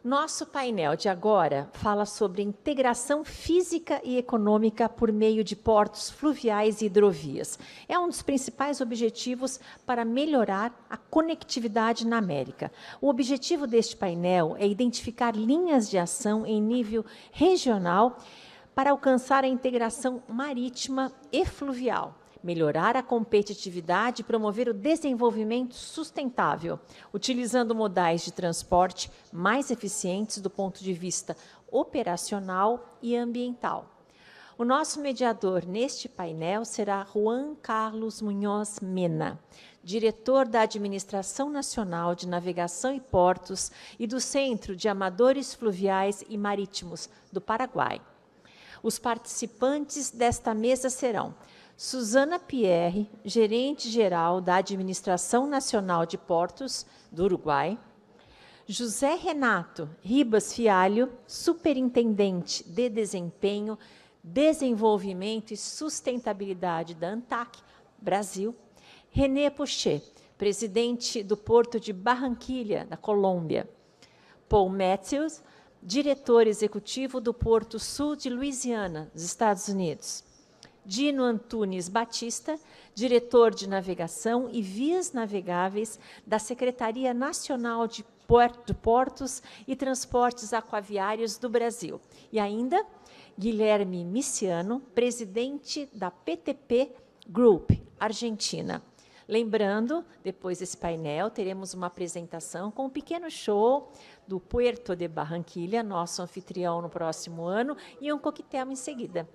Nosso painel de agora fala sobre integração física e econômica por meio de portos fluviais e hidrovias. É um dos principais objetivos para melhorar a conectividade na América. O objetivo deste painel é identificar linhas de ação em nível regional para alcançar a integração marítima e fluvial, melhorar a competitividade e promover o desenvolvimento sustentável, utilizando modais de transporte mais eficientes do ponto de vista operacional e ambiental. O nosso mediador neste painel será Juan Carlos Munhoz Mena, diretor da Administração Nacional de Navegação e Portos e do Centro de Amadores Fluviais e Marítimos do Paraguai. Os participantes desta mesa serão Susana Pierre, gerente-geral da Administração Nacional de Portos do Uruguai, José Renato Ribas Fialho, superintendente de Desempenho, Desenvolvimento e Sustentabilidade da ANTAC, Brasil, René Pouchet, presidente do Porto de Barranquilla, da Colômbia, Paul Matthews, diretor executivo do Porto Sul de Louisiana, dos Estados Unidos, Dino Antunes Batista, diretor de Navegação e Vias Navegáveis da Secretaria Nacional de Portos e Transportes Aquaviários do Brasil. E ainda, Guilherme Miciano, presidente da PTP Group, Argentina. Lembrando, depois desse painel, teremos uma apresentação com um pequeno show do Puerto de Barranquilla, nosso anfitrião no próximo ano, e um coquetel em seguida.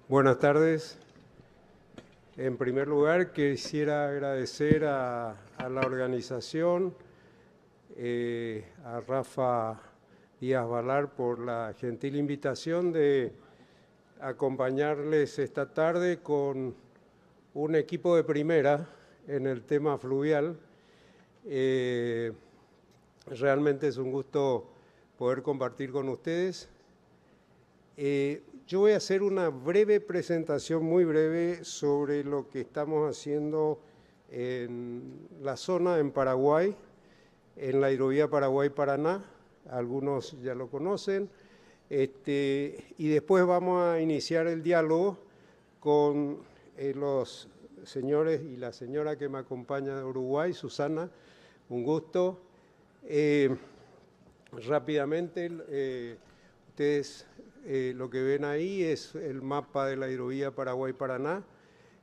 Buenas tardes. En primer lugar, quisiera agradecer a la organización, a Rafa Díaz Valar por la gentil invitación de acompañarles esta tarde con un equipo de primera en el tema fluvial. Realmente es un gusto poder compartir con ustedes. Yo voy a hacer una breve presentación, muy breve, sobre lo que estamos haciendo en la zona en Paraguay, en la hidrovía Paraguay-Paraná. Algunos ya lo conocen. Y después vamos a iniciar el diálogo con los señores y la señora que me acompaña de Uruguay, Susana, un gusto. Rápidamente, ustedes lo que ven ahí es el mapa de la hidrovía Paraguay-Paraná,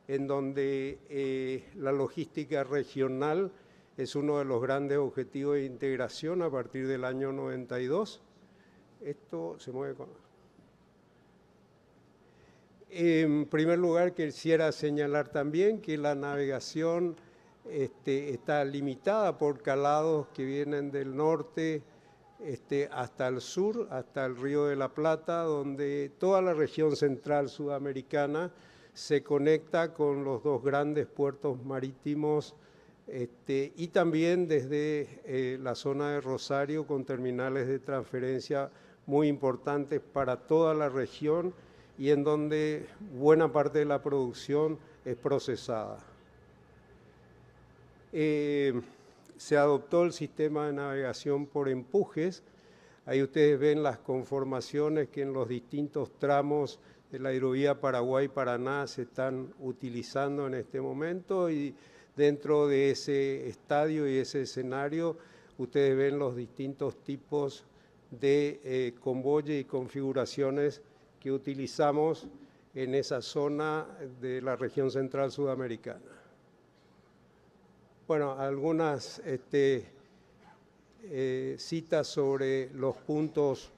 en donde la logística regional es uno de los grandes objetivos de integración a partir del año 92. Esto se mueve con... En primer lugar, quisiera señalar también que la navegación está limitada por calados que vienen del norte hasta el sur, hasta el Río de la Plata, donde toda la región central sudamericana se conecta con los dos grandes puertos marítimos y también desde la zona de Rosario con terminales de transferencia muy importantes para toda la región y en donde buena parte de la producción es procesada. Se adoptó el sistema de navegación por empujes. Ahí ustedes ven las conformaciones que en los distintos tramos de la hidrovía Paraguay-Paraná se están utilizando en este momento, y dentro de ese estadio y ese escenario ustedes ven los distintos tipos de convoyes y configuraciones que utilizamos en esa zona de la región central sudamericana. Bueno, algunas citas sobre los puntos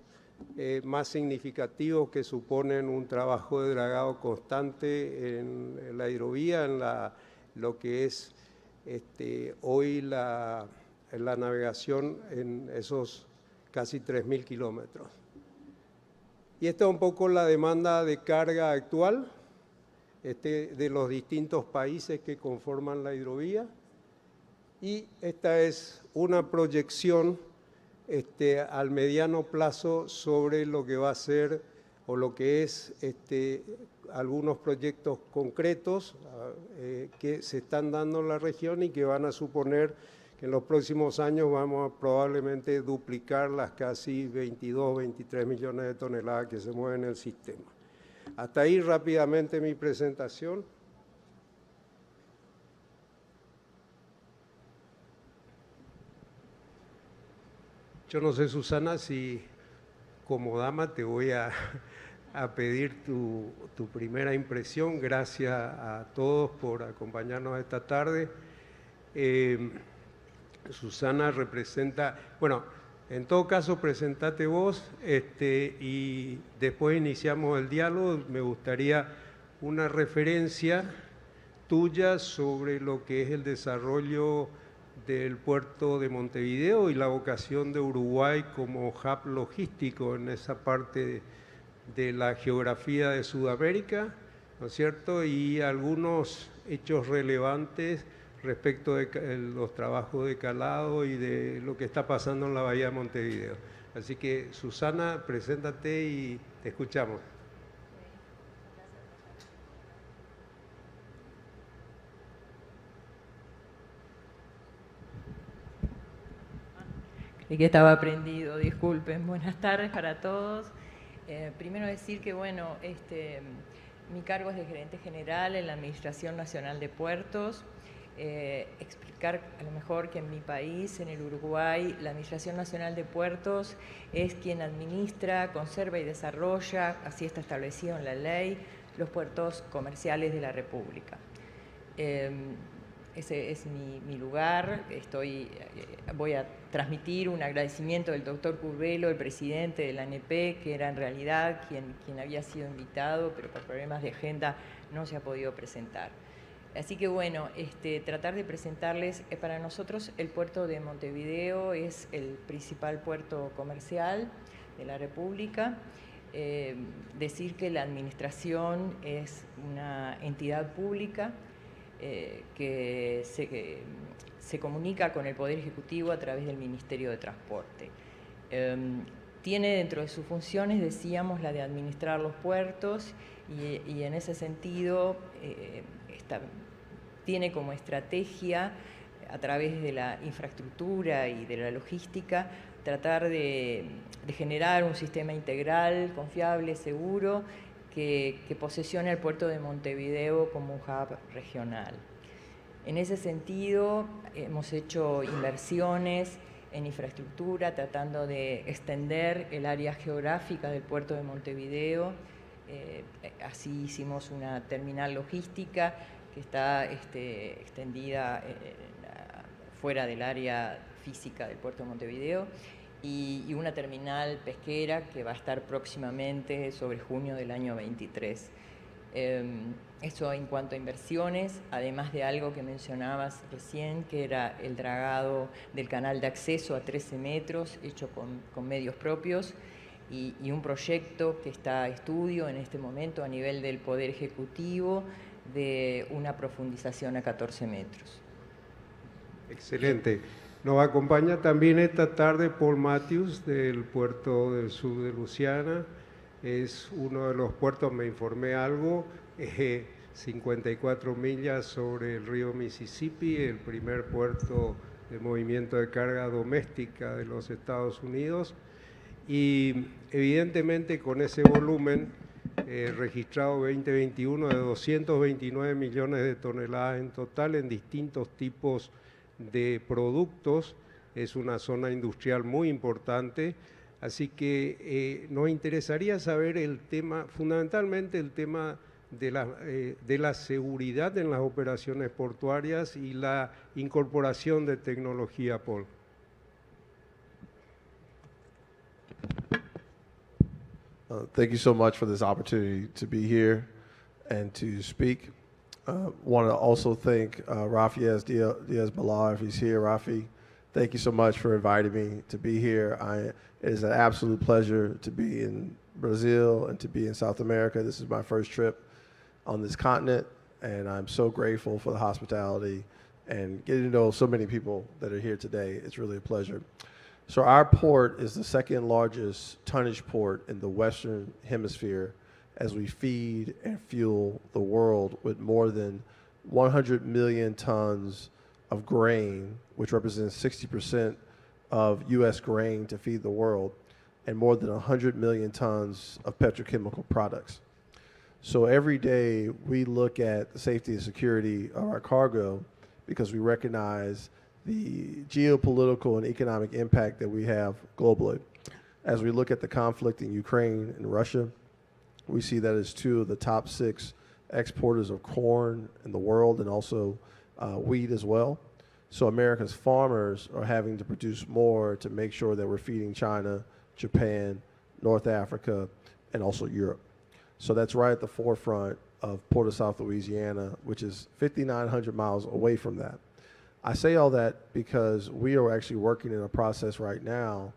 más significativos que suponen un trabajo de dragado constante en la hidrovía, en lo que es hoy la navegación en esos casi 3.000 kilómetros. Y esta es un poco la demanda de carga actual de los distintos países que conforman la hidrovía. Y esta es una proyección al mediano plazo sobre lo que va a ser o lo que es algunos proyectos concretos que se están dando en la región y que van a suponer que en los próximos años vamos a probablemente duplicar las casi 22, 23 millones de toneladas que se mueven en el sistema. Hasta ahí rápidamente mi presentación. Yo no sé, Susana, si como dama te voy a pedir tu primera impresión. Gracias a todos por acompañarnos esta tarde. Susana representa, bueno, en todo caso presentate vos y después iniciamos el diálogo. Me gustaría una referencia tuya sobre lo que es el desarrollo del puerto de Montevideo y la vocación de Uruguay como hub logístico en esa parte de la geografía de Sudamérica, ¿no es cierto? Y algunos hechos relevantes respecto de los trabajos de calado y de lo que está pasando en la bahía de Montevideo. Así que, Susana, preséntate y te escuchamos. Creí que estaba prendido, disculpen. Buenas tardes para todos. Primero decir que, bueno, mi cargo es de gerente general en la Administración Nacional de Puertos. Explicar a lo mejor que en mi país, en el Uruguay, la Administración Nacional de Puertos es quien administra, conserva y desarrolla, así está establecido en la ley, los puertos comerciales de la República. Ese es mi lugar. Voy a transmitir un agradecimiento del doctor Curvelo, el presidente de la ANP, que era en realidad quien había sido invitado, pero por problemas de agenda no se ha podido presentar. Así que bueno, tratar de presentarles, para nosotros el puerto de Montevideo es el principal puerto comercial de la República. Decir que la administración es una entidad pública que se comunica con el Poder Ejecutivo a través del Ministerio de Transporte. Tiene dentro de sus funciones, decíamos, la de administrar los puertos y en ese sentido tiene como estrategia, a través de la infraestructura y de la logística, tratar de generar un sistema integral, confiable, seguro, que posesione el puerto de Montevideo como un hub regional. En ese sentido, hemos hecho inversiones en infraestructura, tratando de extender el área geográfica del puerto de Montevideo. Así hicimos una terminal logística que está extendida fuera del área física del puerto de Montevideo, y una terminal pesquera que va a estar próximamente sobre junio del año 23. Eso en cuanto a inversiones, además de algo que mencionabas recién, que era el dragado del canal de acceso a 13 metros, hecho con medios propios, y un proyecto que está a estudio en este momento a nivel del Poder Ejecutivo de una profundización a 14 metros. Excelente. Nos acompaña también esta tarde Paul Matthews del puerto del sur de Luisiana. Es uno de los puertos, me informé algo, 54 millas sobre el río Mississippi, el primer puerto de movimiento de carga doméstica de los Estados Unidos. Y evidentemente con ese volumen registrado 2021 de 229 millones de toneladas en total en distintos tipos de productos. Es una zona industrial muy importante, así que nos interesaría saber el tema, fundamentalmente el tema de la seguridad en las operaciones portuarias y la incorporación de tecnología, Paul. Thank you so much for this opportunity to be here and to speak. Want to also thank Rafi Diaz-Balart, if he's here. Rafi, thank you so much for inviting me to be here. It is an absolute pleasure to be in Brazil and to be in South America. This is my first trip on this continent, and I'm so grateful for the hospitality and getting to know so many people that are here today. It's really a pleasure. So our port is the second largest tonnage port in the Western Hemisphere as we feed and fuel the world with more than 100 million tons of grain, which represents 60% of U.S. grain to feed the world, and more than 100 million tons of petrochemical products. So every day we look at the safety and security of our cargo because we recognize the geopolitical and economic impact that we have globally. As we look at the conflict in Ukraine and Russia, we see that as two of the top 6 exporters of corn in the world, and also wheat as well. So America's farmers are having to produce more to make sure that we're feeding China, Japan, North Africa, and also Europe. So that's right at the forefront of Port of South Louisiana, which is 5,900 miles away from that. I say all that because we are actually working in a process right now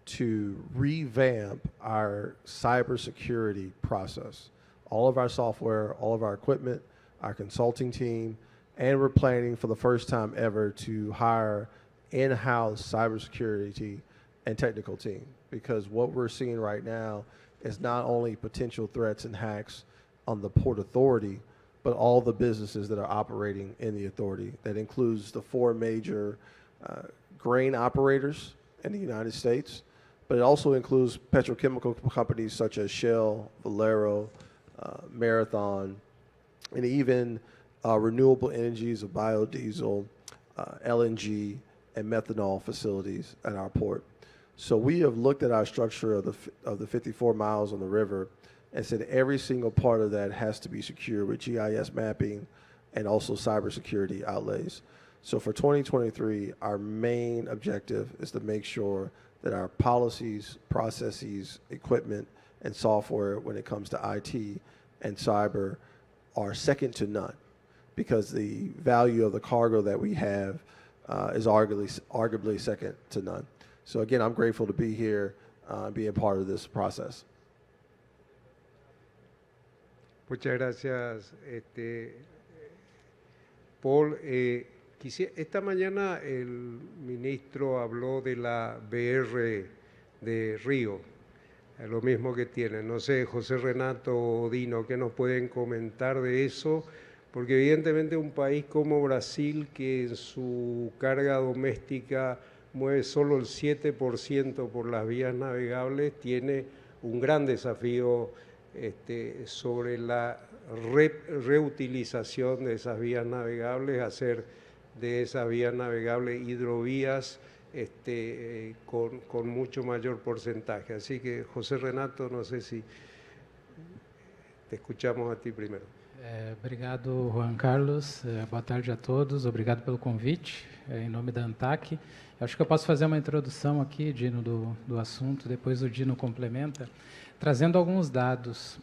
to revamp our cybersecurity process. All of our software, all of our equipment, our consulting team, and we're planning for the first time ever to hire in-house cybersecurity and technical team, because what we're seeing right now is not only potential threats and hacks on the Port Authority, but all the businesses that are operating in the authority. That includes the 4 major grain operators in the United States, but it also includes petrochemical companies such as Shell, Valero, Marathon, and even renewable energies of biodiesel, LNG, and methanol facilities at our port. So we have looked at our structure of the 54 miles on the river and said every single part of that has to be secure with GIS mapping and also cybersecurity outlays. So for 2023, our main objective is to make sure that our policies, processes, equipment, and software when it comes to IT and cyber are second to none, because the value of the cargo that we have is arguably second to none. So again, I'm grateful to be here, being part of this process. Muchas gracias, Paul. Esta mañana el ministro habló de la BR de Río, lo mismo que tiene. No sé, José Renato o Dino, ¿qué nos pueden comentar de eso? Porque evidentemente un país como Brasil, que en su carga doméstica mueve solo el 7% por las vías navegables, tiene un gran desafío sobre la reutilización de esas vías navegables, hacer de esas vías navegables hidrovías con mucho mayor porcentaje. Así que, José Renato, no sé si te escuchamos a ti primero. Obrigado, Juan Carlos. Boa tarde a todos. Obrigado pelo convite, em nome da ANTAC. Acho que eu posso fazer uma introdução aqui, Dino, do assunto, depois o Dino complementa, trazendo alguns dados.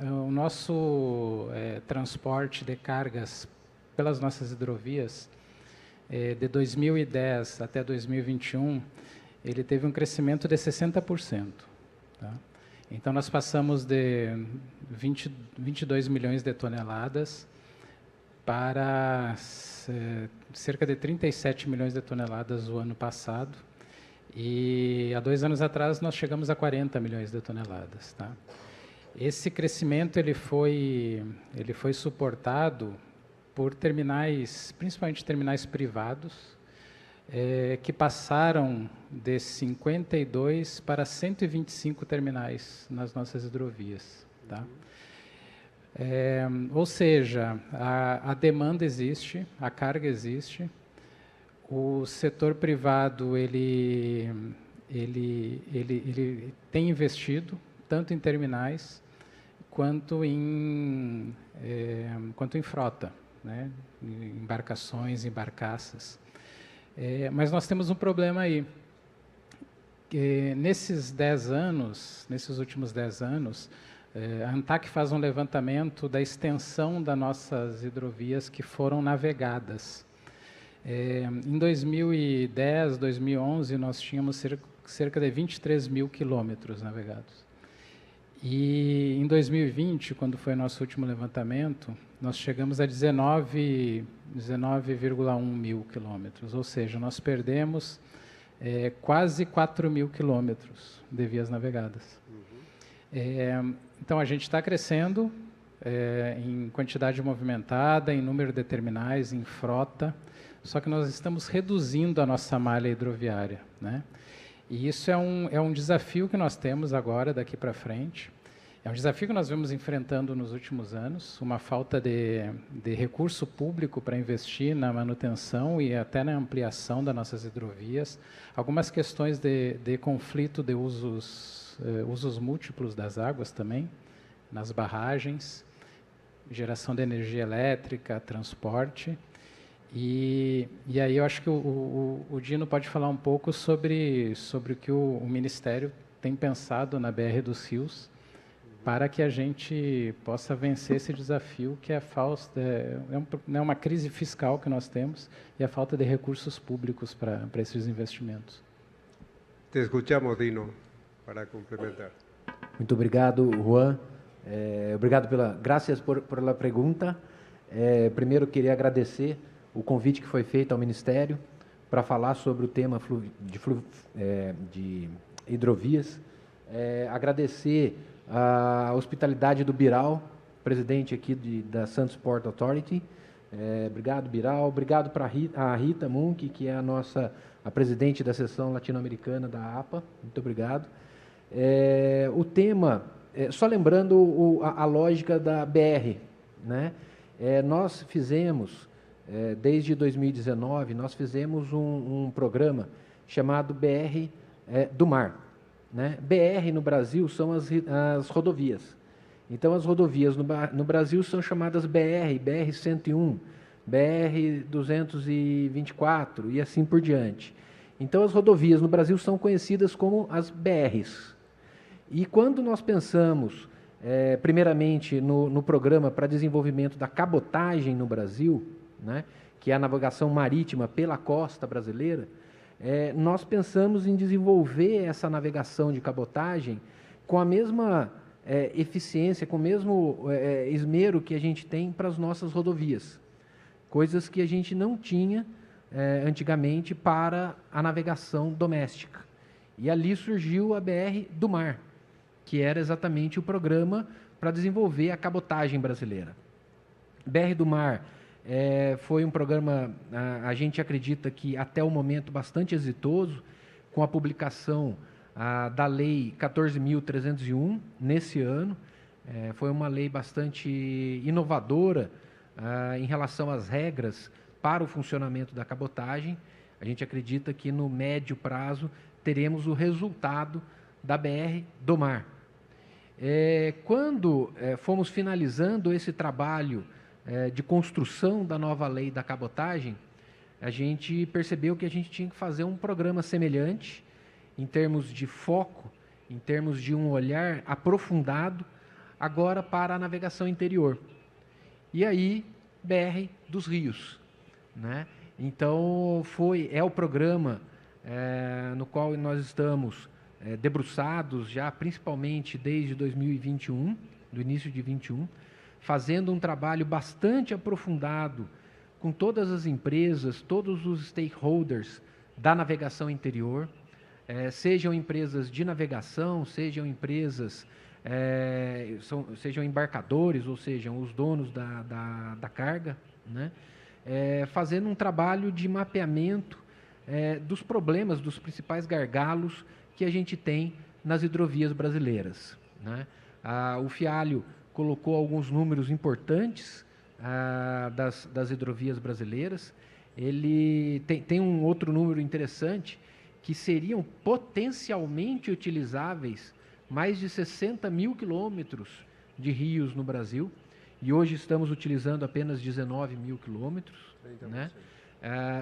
O nosso transporte de cargas pelas nossas hidrovias, de 2010 até 2021, ele teve um crescimento de 60%. Tá? Então, nós passamos de 22 milhões de toneladas para cerca de 37 milhões de toneladas o ano passado. E há 2 anos atrás, nós chegamos a 40 milhões de toneladas. Tá? Esse crescimento ele foi suportado por terminais, principalmente terminais privados, que passaram de 52 para 125 terminais nas nossas hidrovias. tá? Ou seja, a demanda existe, a carga existe, o setor privado ele tem investido tanto em terminais quanto em frota, né? Embarcações, embarcaças. Mas nós temos um problema aí. Nesses últimos 10 anos, a ANTAC faz um levantamento da extensão das nossas hidrovias que foram navegadas. Em 2010, 2011, nós tínhamos cerca de 23 mil quilômetros navegados. E em 2020, quando foi nosso último levantamento, nós chegamos a 19,1 mil quilômetros, ou seja, nós perdemos quase 4 mil quilômetros de vias navegadas. Então, a gente está crescendo em quantidade movimentada, em número de terminais, em frota, só que nós estamos reduzindo a nossa malha hidroviária, né? E isso é um desafio que nós temos agora, daqui para frente. É um desafio que nós vemos enfrentando nos últimos anos, uma falta de recurso público para investir na manutenção e até na ampliação das nossas hidrovias. Algumas questões de conflito de usos múltiplos das águas também, nas barragens, geração de energia elétrica, transporte. E aí eu acho que o Dino pode falar um pouco sobre o que o Ministério tem pensado na BR dos Rios para que a gente possa vencer esse desafio que é uma crise fiscal que nós temos e a falta de recursos públicos para esses investimentos. Te escuchamos, Dino, para complementar. Muito obrigado, Juan. Graças por la pergunta. Primeiro, queria agradecer o convite que foi feito ao Ministério para falar sobre o tema de hidrovias. Agradecer a hospitalidade do Biral, presidente aqui da Santos Port Authority. Obrigado, Biral. Obrigado para a Rita Munk, que é a presidente da seção latino-americana da APA. Muito obrigado. O tema, só lembrando a lógica da BR, né? Nós fizemos, desde 2019, nós fizemos um programa chamado BR do Mar. Né? BR no Brasil são as rodovias. Então, as rodovias no Brasil são chamadas BR, BR-101, BR-224 e assim por diante. Então, as rodovias no Brasil são conhecidas como as BRs. E quando nós pensamos, primeiramente, no programa para desenvolvimento da cabotagem no Brasil, né, que é a navegação marítima pela costa brasileira, nós pensamos em desenvolver essa navegação de cabotagem com a mesma eficiência, com o mesmo esmero que a gente tem para as nossas rodovias. Coisas que a gente não tinha antigamente para a navegação doméstica. E ali surgiu a BR do Mar, que era exatamente o programa para desenvolver a cabotagem brasileira. BR do Mar foi um programa, a gente acredita que até o momento bastante exitoso, com a publicação da Lei 14.301 nesse ano. Foi uma lei bastante inovadora em relação às regras para o funcionamento da cabotagem. A gente acredita que no médio prazo teremos o resultado da BR do Mar. Quando fomos finalizando esse trabalho de construção da nova lei da cabotagem, a gente percebeu que a gente tinha que fazer um programa semelhante, em termos de foco, em termos de um olhar aprofundado, agora para a navegação interior. E aí, BR dos Rios, né? Então, é o programa no qual nós estamos debruçados já, principalmente desde 2021, do início de 2021, fazendo um trabalho bastante aprofundado com todas as empresas, todos os stakeholders da navegação interior, sejam empresas de navegação, sejam empresas, sejam embarcadores, ou sejam os donos da carga, né? Fazendo um trabalho de mapeamento dos problemas, dos principais gargalos que a gente tem nas hidrovias brasileiras, né? O Fialho colocou alguns números importantes das hidrovias brasileiras. Ele tem um outro número interessante, que seriam potencialmente utilizáveis mais de 60 mil quilômetros de rios no Brasil, e hoje estamos utilizando apenas 19 mil quilômetros. Né?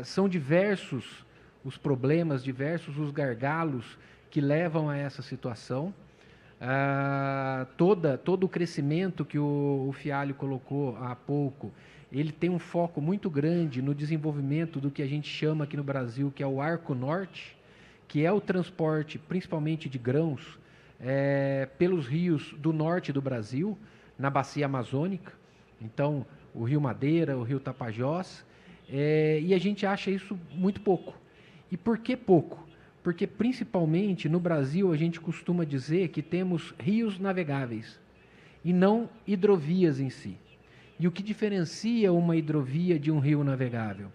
São diversos os problemas, diversos os gargalos que levam a essa situação. Todo o crescimento que o Fialho colocou há pouco, ele tem um foco muito grande no desenvolvimento do que a gente chama aqui no Brasil, que é o Arco Norte, que é o transporte principalmente de grãos pelos rios do norte do Brasil, na bacia amazônica. Então, o Rio Madeira, o Rio Tapajós, e a gente acha isso muito pouco. E por que pouco? Porque, principalmente, no Brasil, a gente costuma dizer que temos rios navegáveis e não hidrovias em si. E o que diferencia uma hidrovia de um rio navegável?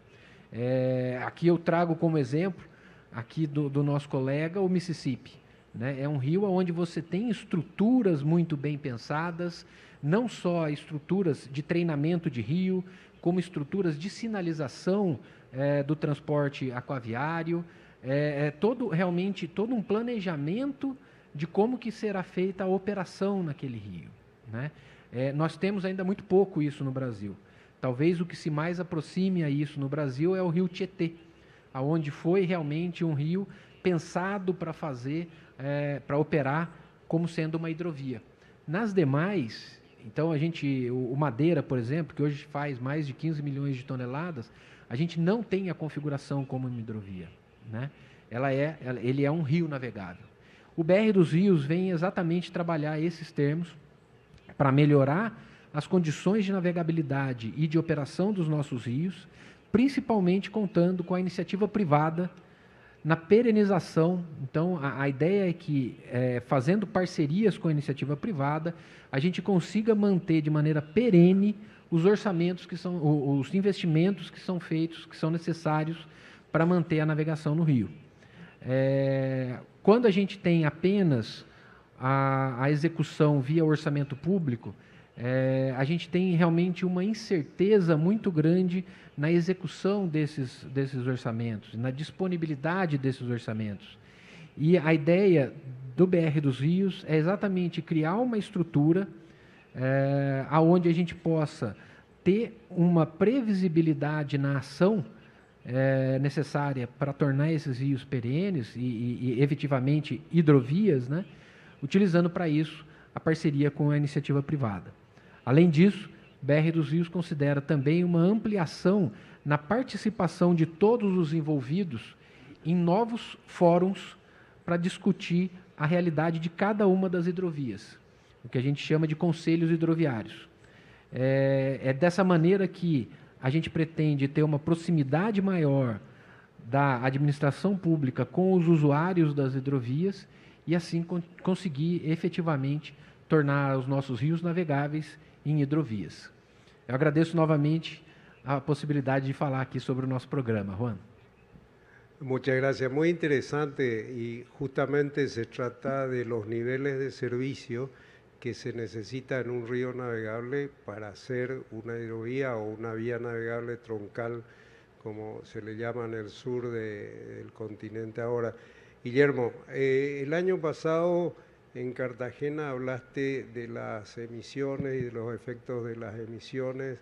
Aqui eu trago como exemplo, aqui do nosso colega, o Mississippi. Né? É um rio onde você tem estruturas muito bem pensadas, não só estruturas de treinamento de rio, como estruturas de sinalização do transporte aquaviário, realmente todo um planejamento de como que será feita a operação naquele rio. Né? Nós temos ainda muito pouco isso no Brasil. Talvez o que se mais aproxime a isso no Brasil é o rio Tietê, onde foi realmente um rio pensado para para operar como sendo uma hidrovia. Nas demais, então o Madeira, por exemplo, que hoje faz mais de 15 milhões de toneladas, a gente não tem a configuração como uma hidrovia. Né? Ele é um rio navegável. O BR dos Rios vem exatamente trabalhar esses termos para melhorar as condições de navegabilidade e de operação dos nossos rios, principalmente contando com a iniciativa privada na perenização. Então, a ideia é que, fazendo parcerias com a iniciativa privada, a gente consiga manter de maneira perene os orçamentos os investimentos que são feitos, que são necessários para manter a navegação no rio. Quando a gente tem apenas a execução via orçamento público, a gente tem realmente uma incerteza muito grande na execução desses orçamentos, na disponibilidade desses orçamentos. E a ideia do BR dos Rios é exatamente criar uma estrutura onde a gente possa ter uma previsibilidade na ação necessária para tornar esses rios perenes e efetivamente hidrovias, né? Utilizando para isso a parceria com a iniciativa privada. Além disso, o BR dos Rios considera também uma ampliação na participação de todos os envolvidos em novos fóruns para discutir a realidade de cada uma das hidrovias, o que a gente chama de conselhos hidroviários. É dessa maneira que a gente pretende ter uma proximidade maior da administração pública com os usuários das hidrovias e assim conseguir efetivamente tornar os nossos rios navegáveis em hidrovias. Eu agradeço novamente a possibilidade de falar aqui sobre o nosso programa. Juan. Muchas gracias. Muy interesante y justamente se trata de los niveles de servicio que se necesita en un río navegable para hacer una hidrovía o una vía navegable troncal, como se le llama en el sur del continente ahora. Guillermo, el año pasado en Cartagena hablaste de las emisiones y de los efectos de las emisiones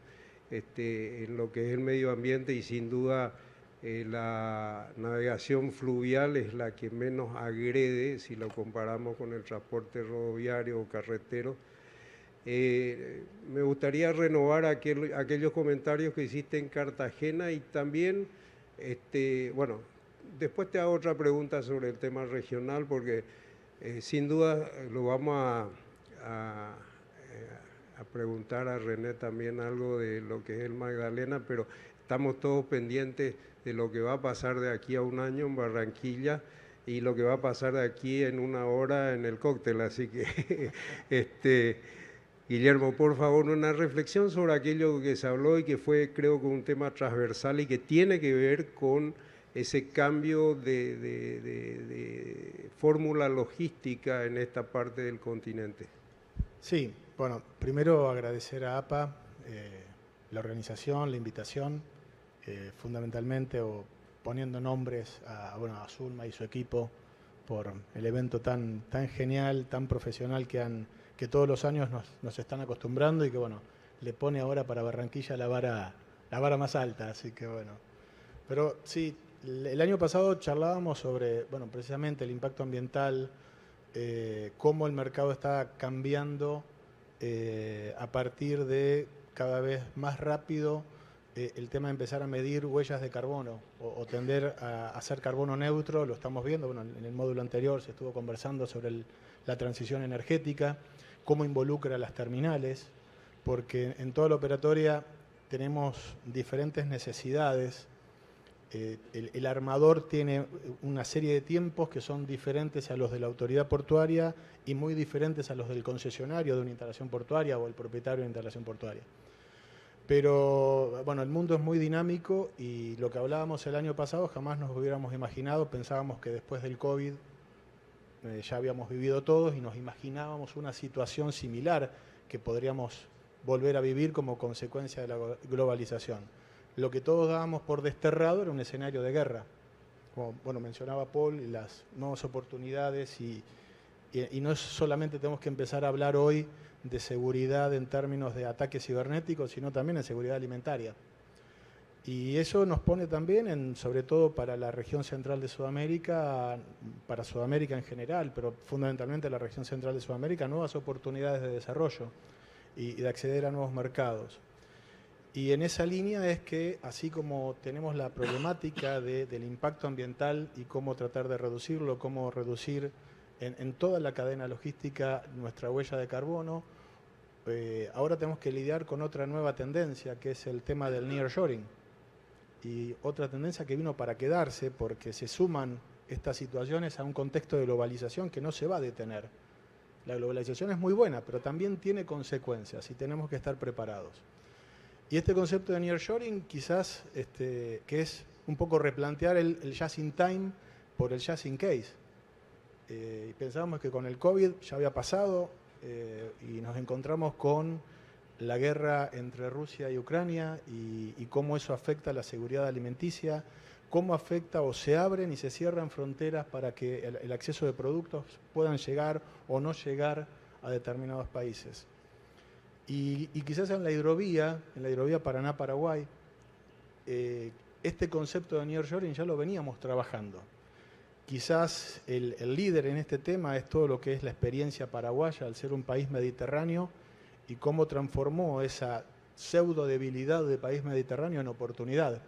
en lo que es el medio ambiente y sin duda la navegación fluvial es la que menos agrede si lo comparamos con el transporte rodoviario o carretero. Me gustaría renovar aquellos comentarios que hiciste en Cartagena y también, bueno, después te hago otra pregunta sobre el tema regional porque sin duda lo vamos a preguntar a René también algo de lo que es el Magdalena, pero estamos todos pendientes de lo que va a pasar de aquí a un año en Barranquilla y lo que va a pasar de aquí en una hora en el cóctel. Así que, Guillermo, por favor, una reflexión sobre aquello que se habló y que fue, creo que un tema transversal y que tiene que ver con ese cambio de fórmula logística en esta parte del continente. Sí, bueno, primero agradecer a APA la organización, la invitación, fundamentalmente poniendo nombres a Zulma y su equipo por el evento tan genial, tan profesional que todos los años nos están acostumbrando y que bueno, le pone ahora para Barranquilla la vara más alta, así que bueno. Pero sí, el año pasado charlábamos sobre, bueno, precisamente el impacto ambiental, cómo el mercado está cambiando a partir de cada vez más rápido el tema de empezar a medir huellas de carbono o tender a hacer carbono neutro. Lo estamos viendo, bueno, en el módulo anterior se estuvo conversando sobre la transición energética, cómo involucra a las terminales, porque en toda la operatoria tenemos diferentes necesidades. El armador tiene una serie de tiempos que son diferentes a los de la autoridad portuaria y muy diferentes a los del concesionario de una instalación portuaria o el propietario de una instalación portuaria. Pero bueno, el mundo es muy dinámico y lo que hablábamos el año pasado jamás nos hubiéramos imaginado. Pensábamos que después del COVID ya habíamos vivido todos y nos imaginábamos una situación similar que podríamos volver a vivir como consecuencia de la globalización. Lo que todos dábamos por desterrado era un escenario de guerra, como bueno, mencionaba Paul, y las nuevas oportunidades, y no solamente tenemos que empezar a hablar hoy de seguridad en términos de ataques cibernéticos, sino también en seguridad alimentaria. Y eso nos pone también, sobre todo para la región central de Sudamérica, para Sudamérica en general, pero fundamentalmente la región central de Sudamérica, nuevas oportunidades de desarrollo y de acceder a nuevos mercados. Y en esa línea es que, así como tenemos la problemática del impacto ambiental y cómo tratar de reducirlo, cómo reducir en toda la cadena logística nuestra huella de carbono, ahora tenemos que lidiar con otra nueva tendencia, que es el tema del nearshoring. Y otra tendencia que vino para quedarse, porque se suman estas situaciones a un contexto de globalización que no se va a detener. La globalización es muy buena, pero también tiene consecuencias y tenemos que estar preparados. Y este concepto de nearshoring quizás que es un poco replantear el just in time por el just in case. Y pensábamos que con el COVID ya había pasado y nos encontramos con la guerra entre Rusia y Ucrania y cómo eso afecta a la seguridad alimenticia, cómo afecta o se abren y se cierran fronteras para que el acceso de productos puedan llegar o no llegar a determinados países. Y quizás en la hidrovía Paraná-Paraguay, este concepto de nearshoring ya lo veníamos trabajando. Quizás el líder en este tema es todo lo que es la experiencia paraguaya al ser un país mediterráneo y cómo transformó esa pseudo debilidad del país mediterráneo en oportunidad.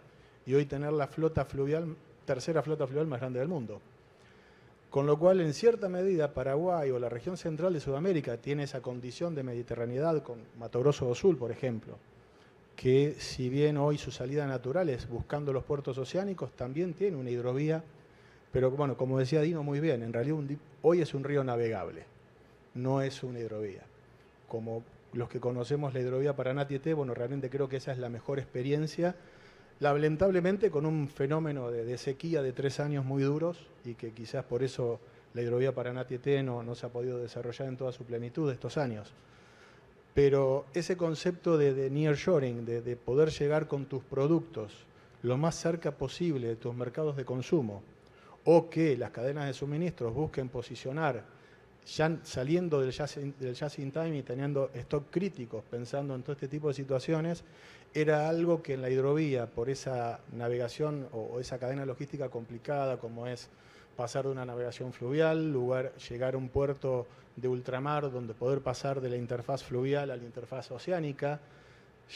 Y hoy tener la flota fluvial, tercera flota fluvial más grande del mundo. Con lo cual, en cierta medida, Paraguay o la región central de Sudamérica tiene esa condición de mediterraneidad con Mato Grosso do Sul, por ejemplo, que si bien hoy su salida natural es buscando los puertos oceánicos, también tiene una hidrovía, pero bueno, como decía Dino muy bien, en realidad hoy es un río navegable, no es una hidrovía. Como los que conocemos la hidrovía Paraná-Tieté, bueno, realmente creo que esa es la mejor experiencia, lamentablemente con un fenómeno de sequía de 3 años muy duros y que quizás por eso la hidrovía Paraná-Tieté no se ha podido desarrollar en toda su plenitud estos años. Pero ese concepto de nearshoring, de poder llegar con tus productos lo más cerca posible de tus mercados de consumo, o que las cadenas de suministros busquen posicionar, ya saliendo del just in time y teniendo stock críticos, pensando en todo este tipo de situaciones, era algo que en la hidrovía, por esa navegación o esa cadena logística complicada, como es pasar de una navegación fluvial, llegar a un puerto de ultramar, donde poder pasar de la interfaz fluvial a la interfaz oceánica,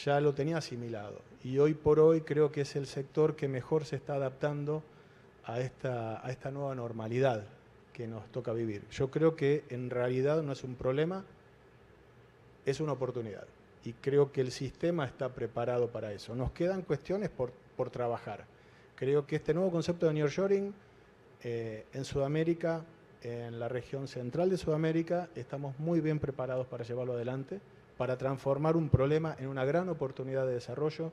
ya lo tenía asimilado. Y hoy por hoy creo que es el sector que mejor se está adaptando a esta nueva normalidad que nos toca vivir. Yo creo que en realidad no es un problema, es una oportunidad. Y creo que el sistema está preparado para eso. Nos quedan cuestiones por trabajar. Creo que este nuevo concepto de nearshoring en Sudamérica, en la región central de Sudamérica, estamos muy bien preparados para llevarlo adelante, para transformar un problema en una gran oportunidad de desarrollo,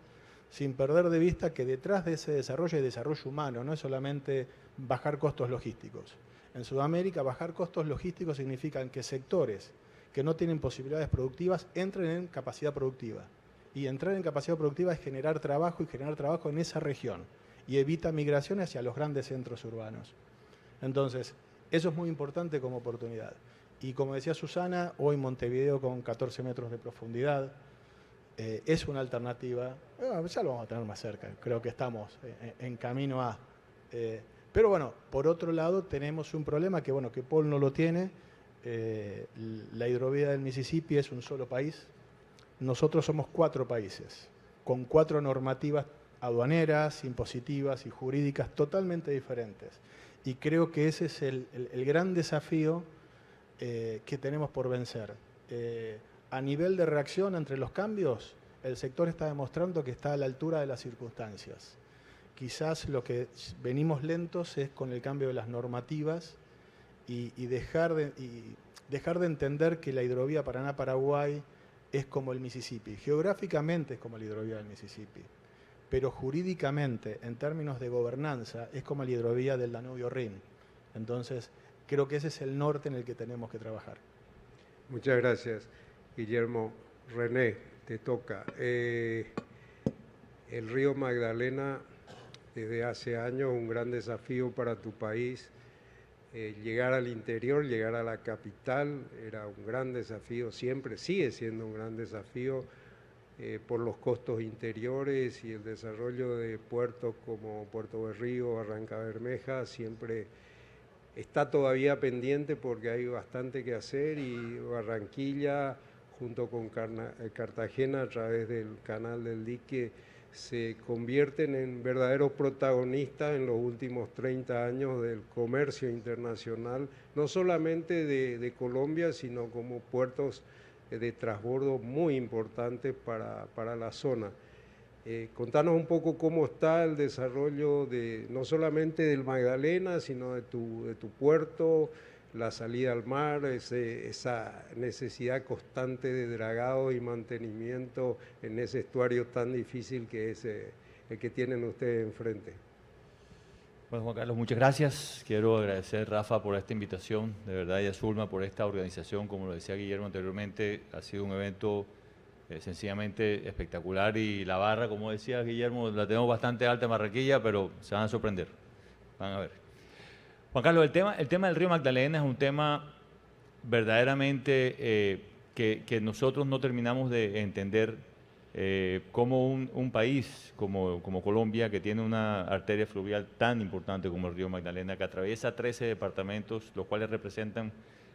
sin perder de vista que detrás de ese desarrollo hay desarrollo humano, no es solamente bajar costos logísticos. En Sudamérica, bajar costos logísticos significa que sectores que no tienen posibilidades productivas entren en capacidad productiva. Y entrar en capacidad productiva es generar trabajo y generar trabajo en esa región. Y evita migraciones hacia los grandes centros urbanos. Entonces, eso es muy importante como oportunidad. Y como decía Susana, hoy Montevideo con 14 metros de profundidad es una alternativa. Ya lo vamos a tener más cerca, creo que estamos en camino a. Pero bueno, por otro lado tenemos un problema que, bueno, que Paul no lo tiene. La hidrovía del Mississippi es un solo país. Nosotros somos 4 países, con 4 normativas aduaneras, impositivas y jurídicas totalmente diferentes. Y creo que ese es el gran desafío que tenemos por vencer. A nivel de reacción entre los cambios, el sector está demostrando que está a la altura de las circunstancias. Quizás lo que venimos lentos es con el cambio de las normativas y dejar de entender que la hidrovía Paraná-Paraguay es como el Mississippi. Geográficamente es como la hidrovía del Mississippi, pero jurídicamente, en términos de gobernanza, es como la hidrovía del Danubio-Rin. Entonces, creo que ese es el norte en el que tenemos que trabajar. Muchas gracias, Guillermo. René, te toca. El río Magdalena, desde hace años, un gran desafío para tu país. Llegar al interior, llegar a la capital, era un gran desafío, siempre sigue siendo un gran desafío por los costos interiores y el desarrollo de puertos como Puerto Berrío, Barranca Bermeja, siempre está todavía pendiente porque hay bastante que hacer y Barranquilla, junto con Cartagena, a través del canal del dique, se convierten en verdaderos protagonistas en los últimos 30 años del comercio internacional, no solamente de Colombia, sino como puertos de transbordo muy importantes para la zona. Contanos un poco cómo está el desarrollo no solamente del Magdalena, sino de tu puerto, la salida al mar, esa necesidad constante de dragado y mantenimiento en ese estuario tan difícil que es el que tienen ustedes enfrente. Bueno, Juan Carlos, muchas gracias. Quiero agradecer, Rafa, por esta invitación, de verdad, y a Zulma por esta organización. Como lo decía Guillermo anteriormente, ha sido un evento sencillamente espectacular y la barra, como decía Guillermo, la tenemos bastante alta en Barranquilla, pero se van a sorprender. Van a ver. Juan Carlos, el tema del río Magdalena es un tema verdaderamente que nosotros no terminamos de entender cómo un país como Colombia, que tiene una arteria fluvial tan importante como el río Magdalena, que atraviesa 13 departamentos, los cuales representan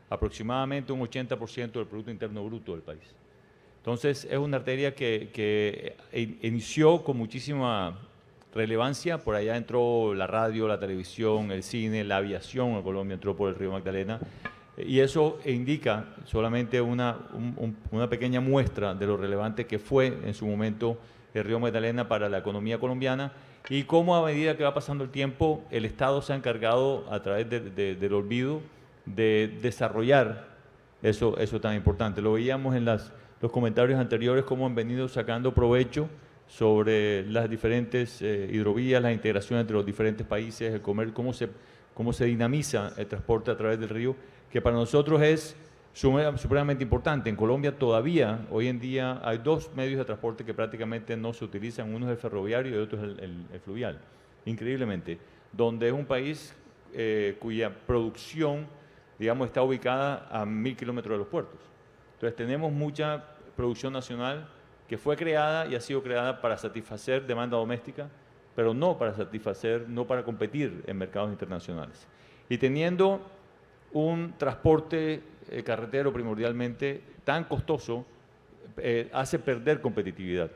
aproximadamente un 80% del Producto Interno Bruto del país. Entonces, es una arteria que inició con muchísima relevancia. Por allá entró la radio, la televisión, el cine, la aviación en Colombia entró por el río Magdalena. Y eso indica solamente una pequeña muestra de lo relevante que fue en su momento el río Magdalena para la economía colombiana y cómo a medida que va pasando el tiempo el Estado se ha encargado a través del olvido de desarrollar eso tan importante. Lo veíamos en los comentarios anteriores, cómo han venido sacando provecho sobre las diferentes hidrovías, la integración entre los diferentes países, el comercio, cómo se dinamiza el transporte a través del río, que para nosotros es supremamente importante. En Colombia todavía, hoy en día, hay 2 medios de transporte que prácticamente no se utilizan, uno es el ferroviario y otro es el fluvial, increíblemente, donde es un país cuya producción, digamos, está ubicada a 1000 kilómetros de los puertos. Entonces tenemos mucha producción nacional que fue creada y ha sido creada para satisfacer demanda doméstica, pero no para competir en mercados internacionales. Y teniendo un transporte carretero primordialmente tan costoso, hace perder competitividad.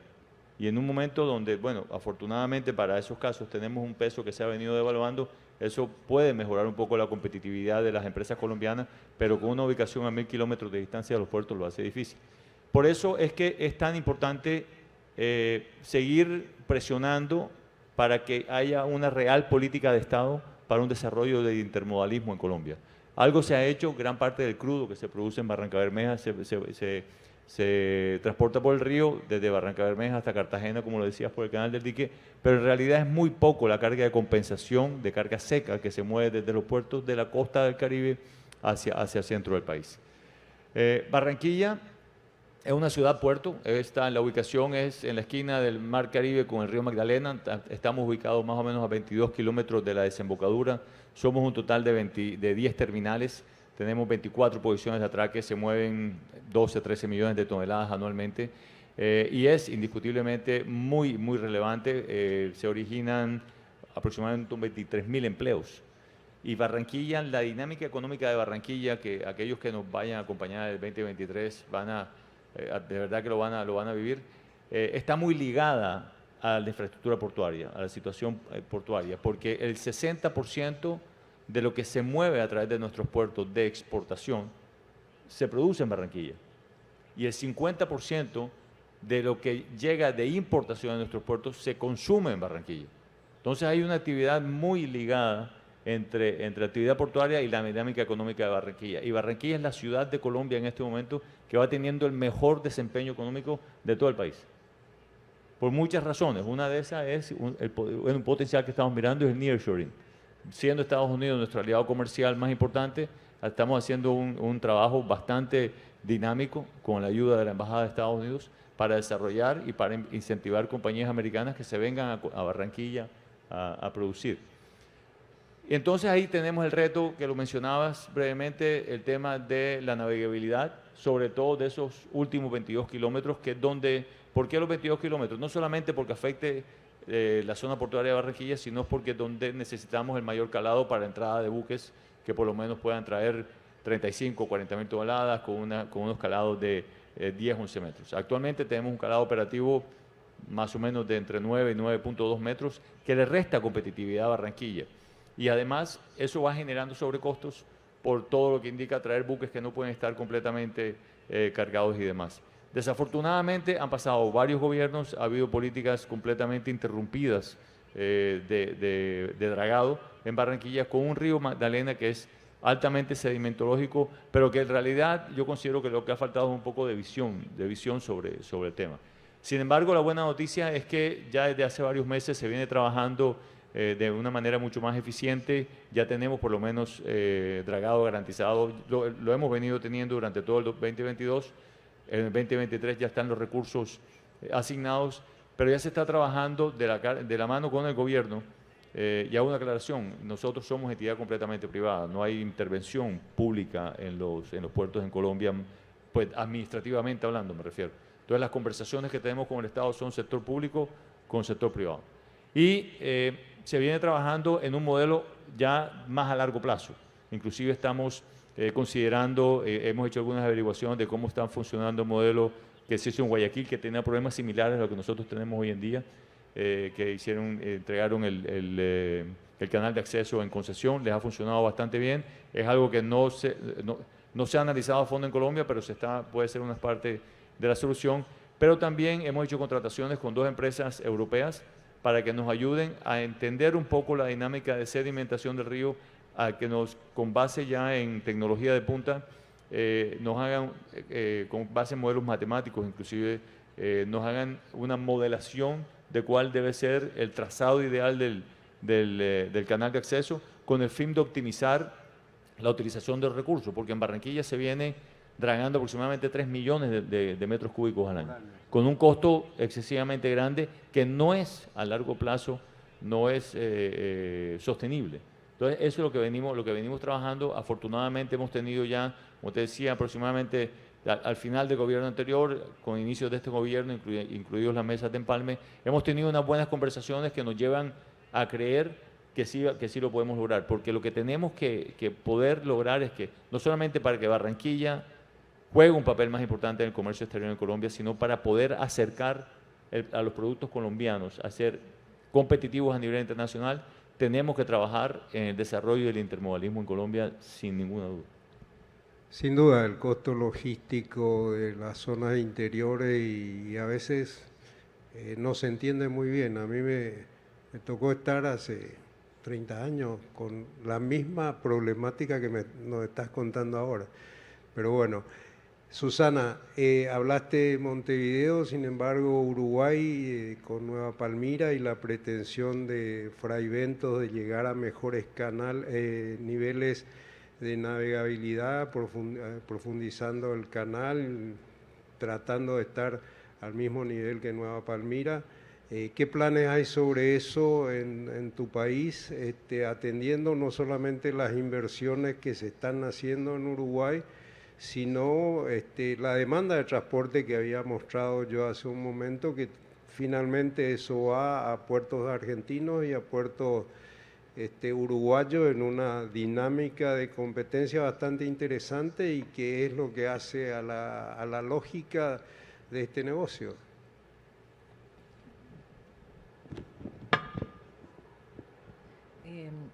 Y en un momento donde, bueno, afortunadamente para esos casos tenemos un peso que se ha venido devaluando, eso puede mejorar un poco la competitividad de las empresas colombianas, pero con una ubicación a 1000 kilómetros de distancia de los puertos lo hace difícil. Por eso es que es tan importante seguir presionando para que haya una real política de Estado para un desarrollo de intermodalismo en Colombia. Algo se ha hecho, gran parte del crudo que se produce en Barranca Bermeja se transporta por el río, desde Barranca Bermeja hasta Cartagena, como lo decías, por el canal del dique, pero en realidad es muy poco la carga de compensación de carga seca que se mueve desde los puertos de la costa del Caribe hacia el centro del país. Barranquilla es una ciudad-puerto, la ubicación es en la esquina del Mar Caribe con el río Magdalena, estamos ubicados más o menos a 22 kilómetros de la desembocadura, somos un total de 10 terminales, tenemos 24 posiciones de atraque, se mueven 12, 13 millones de toneladas anualmente y es indiscutiblemente muy, muy relevante, se originan aproximadamente 23.000 empleos. Y Barranquilla, la dinámica económica de Barranquilla, que aquellos que nos vayan a acompañar el 2023 de verdad que lo van a vivir, está muy ligada a la infraestructura portuaria, a la situación portuaria, porque el 60% de lo que se mueve a través de nuestros puertos de exportación se produce en Barranquilla. Y el 50% de lo que llega de importación a nuestros puertos se consume en Barranquilla. Entonces hay una actividad muy ligada entre la actividad portuaria y la dinámica económica de Barranquilla. Y Barranquilla es la ciudad de Colombia en este momento que va teniendo el mejor desempeño económico de todo el país. Por muchas razones. Una de esas es un potencial que estamos mirando es el nearshoring. Siendo Estados Unidos nuestro aliado comercial más importante, estamos haciendo un trabajo bastante dinámico con la ayuda de la Embajada de Estados Unidos para desarrollar y para incentivar compañías americanas que se vengan a Barranquilla a producir. Y entonces ahí tenemos el reto que lo mencionabas brevemente, el tema de la navegabilidad, sobre todo de esos últimos 22 kilómetros, que es donde, ¿por qué los 22 kilómetros? No solamente porque afecte la zona portuaria de Barranquilla, sino porque es donde necesitamos el mayor calado para entrada de buques que por lo menos puedan traer 35 o 40 mil toneladas con unos calados de 10, 11 metros. Actualmente tenemos un calado operativo más o menos de entre 9 y 9.2 metros que le resta competitividad a Barranquilla. Y además eso va generando sobrecostos por todo lo que indica traer buques que no pueden estar completamente cargados y demás. Desafortunadamente han pasado varios gobiernos, ha habido políticas completamente interrumpidas de dragado en Barranquilla con un río Magdalena que es altamente sedimentológico, pero que en realidad yo considero que lo que ha faltado es un poco de visión sobre el tema. Sin embargo, la buena noticia es que ya desde hace varios meses se viene trabajando de una manera mucho más eficiente, ya tenemos por lo menos dragado garantizado, lo hemos venido teniendo durante todo el 2022, en el 2023 ya están los recursos asignados, pero ya se está trabajando de la mano con el gobierno. Y hago una aclaración, nosotros somos entidad completamente privada, no hay intervención pública en los puertos en Colombia, pues administrativamente hablando me refiero. Entonces las conversaciones que tenemos con el Estado son sector público con sector privado. Y se viene trabajando en un modelo ya más a largo plazo. Inclusive estamos considerando, hemos hecho algunas averiguaciones de cómo están funcionando el modelo que se hizo en Guayaquil, que tenía problemas similares a lo que nosotros tenemos hoy en día, que entregaron el canal de acceso en concesión, les ha funcionado bastante bien. Es algo que no se ha analizado a fondo en Colombia, pero puede ser una parte de la solución. Pero también hemos hecho contrataciones con 2 empresas europeas para que nos ayuden a entender un poco la dinámica de sedimentación del río, a que con base ya en tecnología de punta, nos hagan, con base en modelos matemáticos inclusive, nos hagan una modelación de cuál debe ser el trazado ideal del canal de acceso, con el fin de optimizar la utilización del recurso, porque en Barranquilla se viene dragando aproximadamente 3 millones de metros cúbicos al año, con un costo excesivamente grande que no es a largo plazo, no es sostenible. Entonces, eso es lo que venimos trabajando. Afortunadamente hemos tenido ya, como te decía, aproximadamente al final del gobierno anterior, con inicios de este gobierno, incluidos las mesas de empalme, hemos tenido unas buenas conversaciones que nos llevan a creer que sí lo podemos lograr, porque lo que tenemos que poder lograr es que, no solamente para que Barranquilla juegue un papel más importante en el comercio exterior en Colombia, sino para poder acercar a los productos colombianos a ser competitivos a nivel internacional, tenemos que trabajar en el desarrollo del intermodalismo en Colombia sin ninguna duda. Sin duda, el costo logístico de las zonas interiores y a veces no se entiende muy bien. A mí me tocó estar hace 30 años con la misma problemática que nos estás contando ahora. Pero bueno, Susana, hablaste de Montevideo, sin embargo Uruguay con Nueva Palmira y la pretensión de Fray Bentos de llegar a mejores niveles de navegabilidad, profundizando el canal, tratando de estar al mismo nivel que Nueva Palmira. ¿Qué planes hay sobre eso en tu país, atendiendo no solamente las inversiones que se están haciendo en Uruguay, sino la demanda de transporte que había mostrado yo hace un momento, que finalmente eso va a puertos argentinos y a puertos uruguayos en una dinámica de competencia bastante interesante y que es lo que hace a la lógica de este negocio?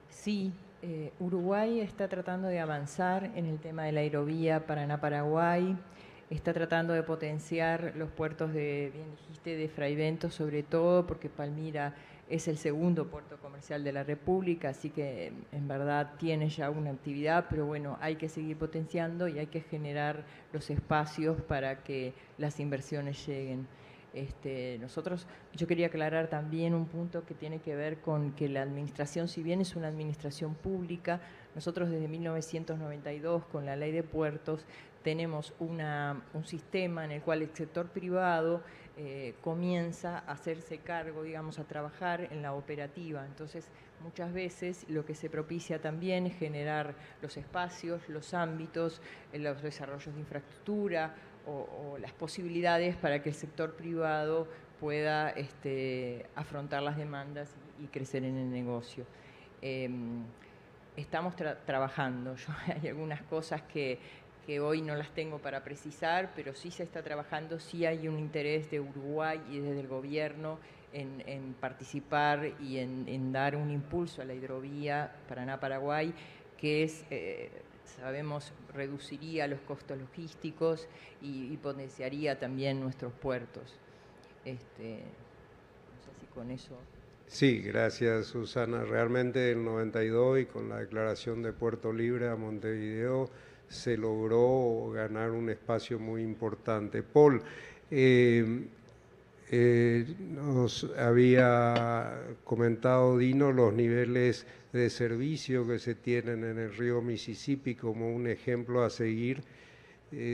Sí, Uruguay está tratando de avanzar en el tema de la aerovía Paraná-Paraguay, está tratando de potenciar los puertos bien dijiste, de Fraivento sobre todo, porque Palmira es el segundo puerto comercial de la República, así que en verdad tiene ya una actividad, pero bueno, hay que seguir potenciando y hay que generar los espacios para que las inversiones lleguen. Yo quería aclarar también un punto que tiene que ver con que la administración, si bien es una administración pública, nosotros desde 1992 con la Ley de Puertos tenemos un sistema en el cual el sector privado comienza a hacerse cargo, digamos, a trabajar en la operativa. Entonces, muchas veces lo que se propicia también es generar los espacios, los ámbitos, los desarrollos de infraestructura, o las posibilidades para que el sector privado pueda afrontar las demandas y crecer en el negocio. Estamos trabajando. Hay algunas cosas que hoy no las tengo para precisar, pero sí se está trabajando, sí hay un interés de Uruguay y desde el gobierno en participar y en dar un impulso a la hidrovía Paraná-Paraguay, que es... sabemos, reduciría los costos logísticos y potenciaría también nuestros puertos. No sé si con eso... Sí, gracias Susana. Realmente en el 92 y con la declaración de Puerto Libre a Montevideo se logró ganar un espacio muy importante. Paul, nos había comentado Dino los niveles de servicio que se tienen en el río Mississippi como un ejemplo a seguir.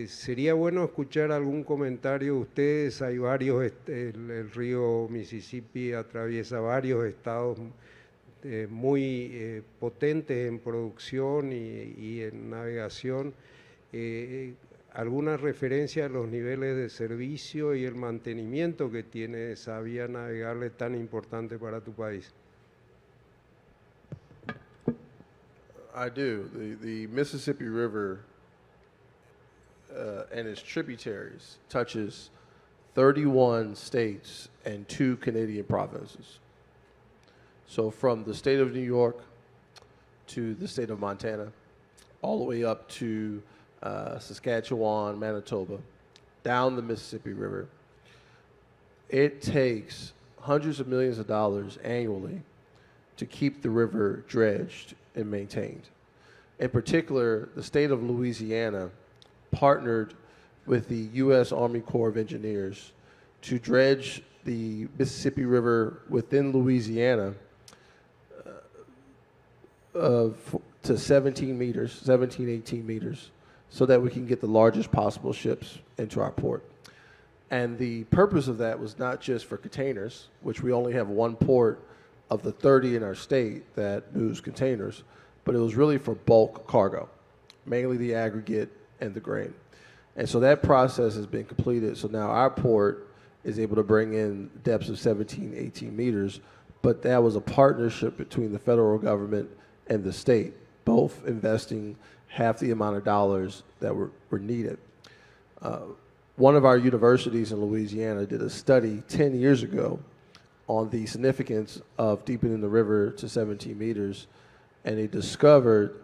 Sería bueno escuchar algún comentario de ustedes. Hay varios, el río Mississippi atraviesa varios estados muy potentes en producción y en navegación. ¿Alguna referencia a los niveles de servicio y el mantenimiento que tiene esa vía navegable tan importante para tu país? I do. The Mississippi River and its tributaries touches 31 states and 2 Canadian provinces. So from the state of New York to the state of Montana, all the way up to Saskatchewan, Manitoba, down the Mississippi River. It takes hundreds of millions of dollars annually to keep the river dredged and maintained. In particular, the state of Louisiana partnered with the U.S. Army Corps of Engineers to dredge the Mississippi River within Louisiana to 17 meters, 17, 18 meters, so that we can get the largest possible ships into our port. And the purpose of that was not just for containers, which we only have one port of the 30 in our state that moves containers, but it was really for bulk cargo, mainly the aggregate and the grain. And so that process has been completed. So now our port is able to bring in depths of 17, 18 meters, but that was a partnership between the federal government and the state, both investing half the amount of dollars that were needed. One of our universities in Louisiana did a study 10 years ago on the significance of deepening the river to 17 meters, and they discovered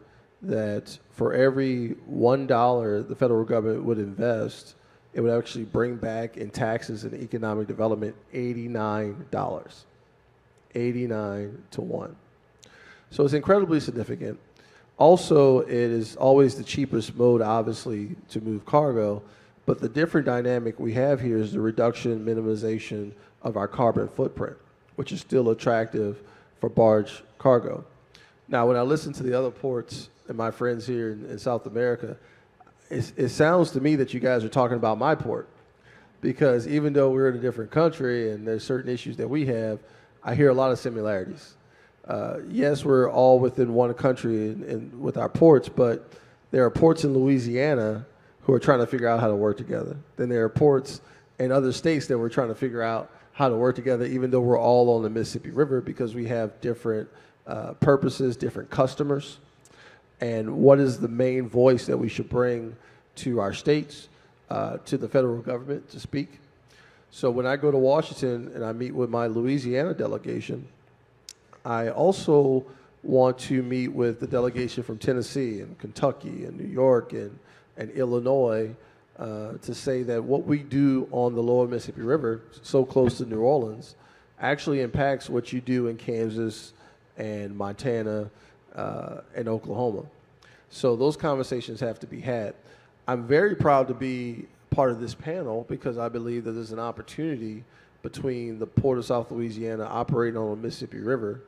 that for every $1 the federal government would invest, it would actually bring back in taxes and economic development $89. 89 to 1. So it's incredibly significant. Also, it is always the cheapest mode, obviously, to move cargo, but the different dynamic we have here is the reduction, minimization of our carbon footprint, which is still attractive for barge cargo. Now, when I listen to the other ports and my friends here in South America, it sounds to me that you guys are talking about my port, because even though we're in a different country and there's certain issues that we have, I hear a lot of similarities. Yes, we're all within one country and with our ports, but there are ports in Louisiana who are trying to figure out how to work together. Then there are ports in other states that we're trying to figure out how to work together, even though we're all on the Mississippi River, because we have different purposes, different customers. And what is the main voice that we should bring to our states, to the federal government to speak? So when I go to Washington and I meet with my Louisiana delegation, I also want to meet with the delegation from Tennessee and Kentucky and New York and Illinois to say that what we do on the lower Mississippi River, so close to New Orleans, actually impacts what you do in Kansas and Montana and Oklahoma. So those conversations have to be had. I'm very proud to be part of this panel because I believe that there's an opportunity between the Port of South Louisiana operating on the Mississippi River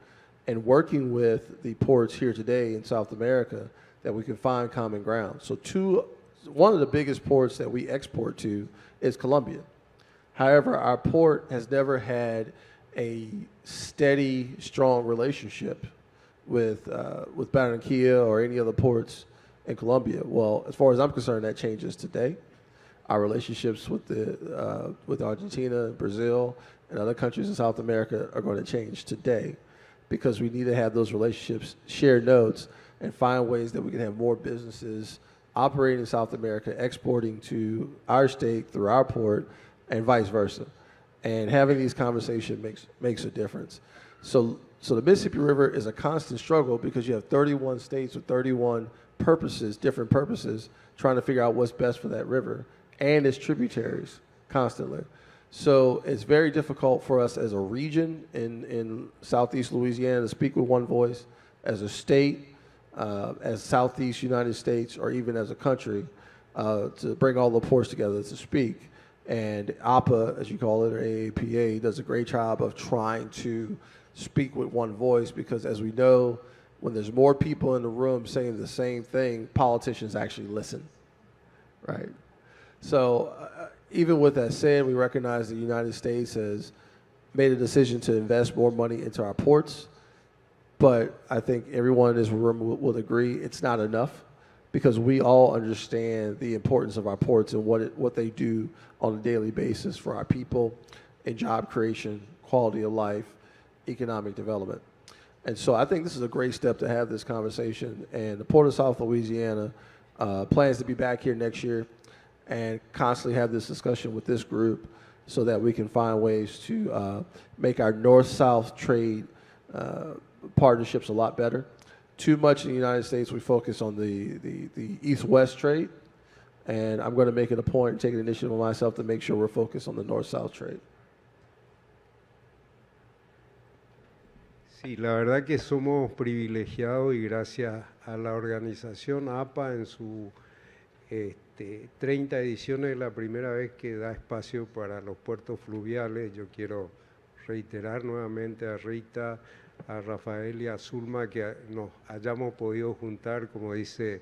and working with the ports here today in South America that we can find common ground. So one of the biggest ports that we export to is Colombia. However, our port has never had a steady, strong relationship with Barranquilla or any other ports in Colombia. Well, as far as I'm concerned, that changes today. Our relationships with Argentina, Brazil, and other countries in South America are going to change today because we need to have those relationships, share notes, and find ways that we can have more businesses operating in South America, exporting to our state through our port, and vice versa. And having these conversations makes a difference. So the Mississippi River is a constant struggle because you have 31 states with 31 purposes, different purposes, trying to figure out what's best for that river and its tributaries constantly. So it's very difficult for us as a region in Southeast Louisiana to speak with one voice, as a state, as Southeast United States, or even as a country, to bring all the ports together to speak. And APA, as you call it, or AAPA, does a great job of trying to speak with one voice because, as we know, when there's more people in the room saying the same thing, politicians actually listen, right? So even with that said, we recognize the United States has made a decision to invest more money into our ports, but I think everyone in this room will agree it's not enough because we all understand the importance of our ports and what they do on a daily basis for our people in job creation, quality of life, economic development. And so I think this is a great step to have this conversation. And the Port of South Louisiana plans to be back here next year and constantly have this discussion with this group so that we can find ways to make our north-south trade partnerships a lot better. Too much in the United States, we focus on the east-west trade, and I'm going to make it a point and take an initiative on myself to make sure we're focused on the north-south trade. Sí, la verdad que somos privilegiados y gracias a la organización APA en su 30 ediciones es la primera vez que da espacio para los puertos fluviales. Yo quiero reiterar nuevamente a Rita, a Rafael y a Zulma que nos hayamos podido juntar, como dice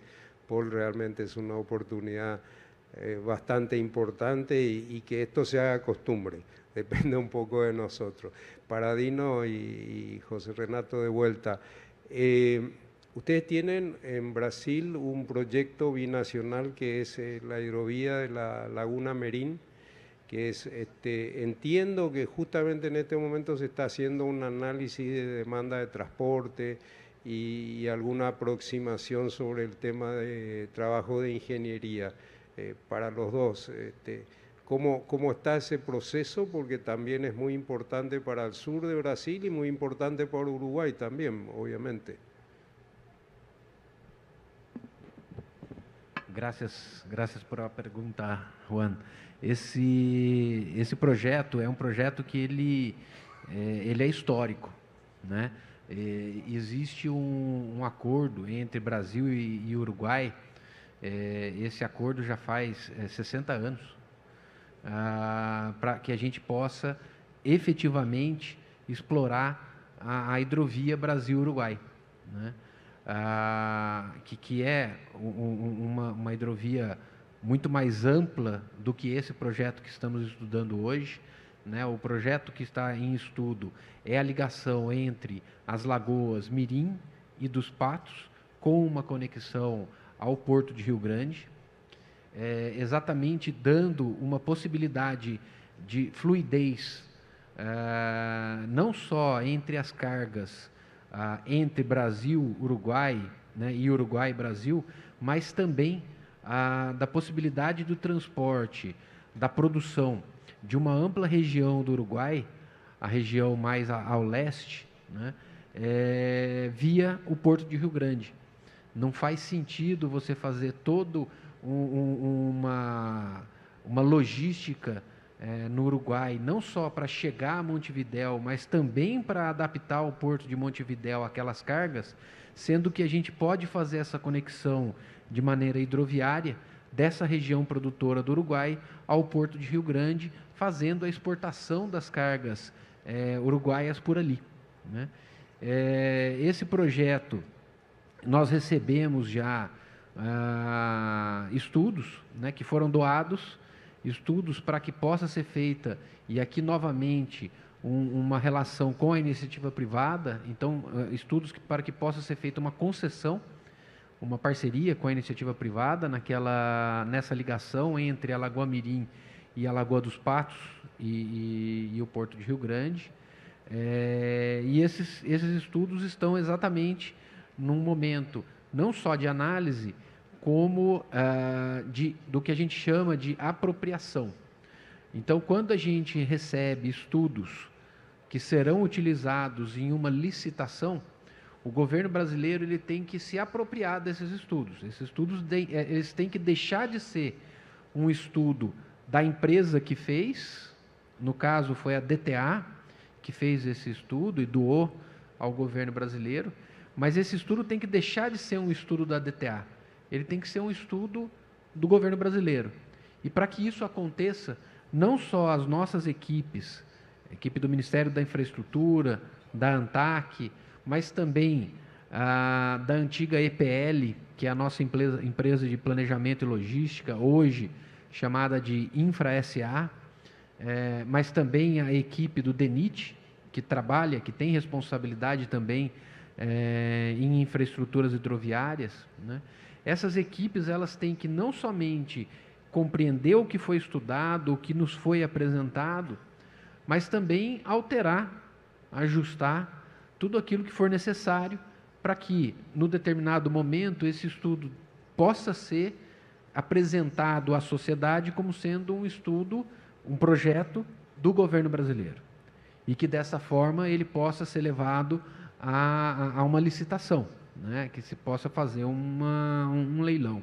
Paul, realmente es una oportunidad bastante importante y que esto se haga costumbre, depende un poco de nosotros. Para Dino y José Renato de vuelta, ustedes tienen en Brasil un proyecto binacional que es la hidrovía de la Laguna Merín, que es, entiendo que justamente en este momento se está haciendo un análisis de demanda de transporte y alguna aproximación sobre el tema de trabajo de ingeniería para los dos. ¿Cómo está ese proceso? Porque también es muy importante para el sur de Brasil y muy importante para Uruguay también, obviamente. Graças por a pergunta, Juan. Esse projeto é um projeto que ele é histórico, né? Existe um acordo entre Brasil e Uruguai. Esse acordo já faz 60 anos para que a gente possa efetivamente explorar a hidrovia Brasil-Uruguai, né? que é uma hidrovia muito mais ampla do que esse projeto que estamos estudando hoje, né? O projeto que está em estudo é a ligação entre as lagoas Mirim e dos Patos, com uma conexão ao Porto de Rio Grande, exatamente dando uma possibilidade de fluidez, não só entre as cargas entre Brasil, Uruguai, né, e Uruguai e Brasil, mas também da possibilidade do transporte, da produção de uma ampla região do Uruguai, a região mais ao leste, né, via o Porto de Rio Grande. Não faz sentido você fazer todo uma logística no Uruguai, não só para chegar a Montevidéu, mas também para adaptar o Porto de Montevidéu àquelas cargas, sendo que a gente pode fazer essa conexão de maneira hidroviária dessa região produtora do Uruguai ao Porto de Rio Grande, fazendo a exportação das cargas uruguaias por ali, né? Esse projeto, nós recebemos já estudos, né, que foram doados, estudos para que possa ser feita, e aqui novamente uma relação com a iniciativa privada, então estudos para que possa ser feita uma concessão, uma parceria com a iniciativa privada nessa ligação entre a Lagoa Mirim e a Lagoa dos Patos e o Porto de Rio Grande. E esses estudos estão exatamente num momento não só de análise, como do que a gente chama de apropriação. Então, quando a gente recebe estudos que serão utilizados em uma licitação, o governo brasileiro ele tem que se apropriar desses estudos. Esses estudos eles têm que deixar de ser um estudo da empresa que fez, no caso foi a DTA que fez esse estudo e doou ao governo brasileiro, mas esse estudo tem que deixar de ser um estudo da DTA, ele tem que ser um estudo do governo brasileiro. E para que isso aconteça, não só as nossas equipes, a equipe do Ministério da Infraestrutura, da ANTAC, mas também da antiga EPL, que é a nossa empresa de planejamento e logística, hoje chamada de Infra SA, mas também a equipe do DENIT, que trabalha, que tem responsabilidade também em infraestruturas hidroviárias, né? Essas equipes elas têm que não somente compreender o que foi estudado, o que nos foi apresentado, mas também alterar, ajustar tudo aquilo que for necessário para que, no determinado momento, esse estudo possa ser apresentado à sociedade como sendo um estudo, um projeto do governo brasileiro. E que, dessa forma, ele possa ser levado a uma licitação, né? Que se possa fazer um leilão.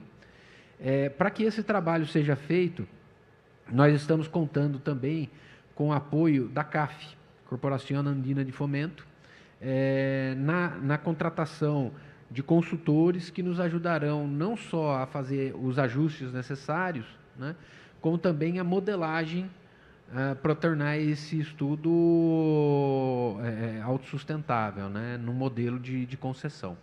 Para que esse trabalho seja feito, nós estamos contando também com o apoio da CAF, Corporação Andina de Fomento, na contratação de consultores que nos ajudarão não só a fazer os ajustes necessários, né, como também a modelagem para tornar esse estudo autossustentável, né, no modelo de concessão.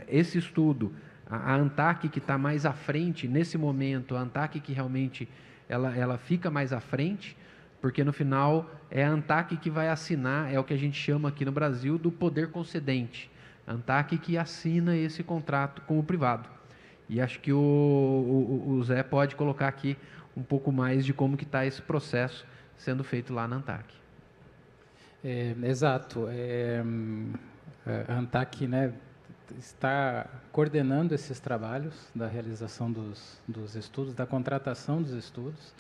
Esse estudo, a ANTAC que está mais à frente, nesse momento, a ANTAC que realmente ela fica mais à frente, porque no final é a ANTAC que vai assinar, é o que a gente chama aqui no Brasil do poder concedente, a ANTAC que assina esse contrato com o privado. E acho que o Zé pode colocar aqui um pouco mais de como que está esse processo sendo feito lá na ANTAC. Exato. A ANTAC, né, está coordenando esses trabalhos da realização dos estudos, da contratação dos estudos.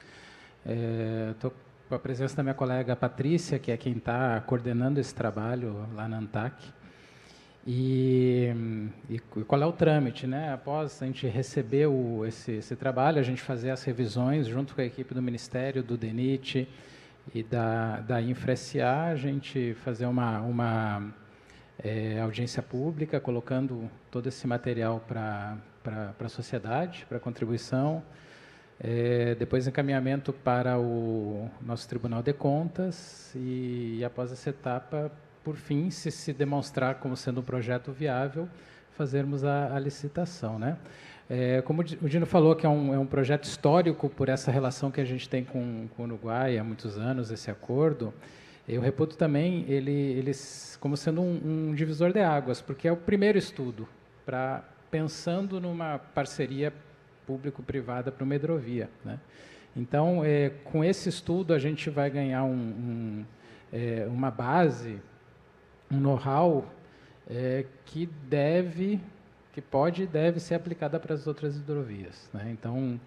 Estou com a presença da minha colega Patrícia, que é quem está coordenando esse trabalho lá na ANTAC. E qual é o trâmite, né? Após a gente receber esse trabalho, a gente fazer as revisões junto com a equipe do Ministério, do DENIT e da Infra SA, a gente fazer uma audiência pública, colocando todo esse material para a sociedade, para contribuição. Depois encaminhamento para o nosso Tribunal de Contas e após essa etapa por fim, se demonstrar como sendo um projeto viável, fazermos a licitação, né? Como o Dino falou, que é um projeto histórico por essa relação que a gente tem com o Uruguai há muitos anos, esse acordo, eu reputo também ele como sendo um divisor de águas, porque é o primeiro estudo pensando numa parceria público-privada para uma hidrovia, né? Então, com esse estudo, a gente vai ganhar uma base, um know-how que pode e deve ser aplicada para as outras hidrovias, né? Então,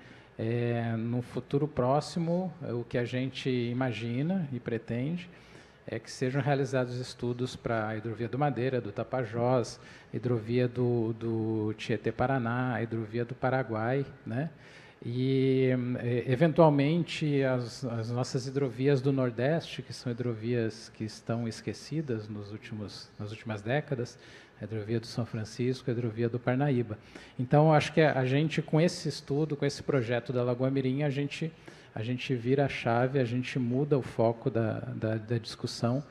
no futuro próximo, o que a gente imagina e pretende é que sejam realizados estudos para a hidrovia do Madeira, do Tapajós, hidrovia do Tietê-Paraná, a hidrovia do Paraguai, né? E, eventualmente, as nossas hidrovias do Nordeste, que são hidrovias que estão esquecidas nas últimas décadas, a hidrovia do São Francisco, a hidrovia do Parnaíba. Então, acho que a gente, com esse estudo, com esse projeto da Lagoa Mirim, a gente vira a chave, a gente muda o foco da discussão.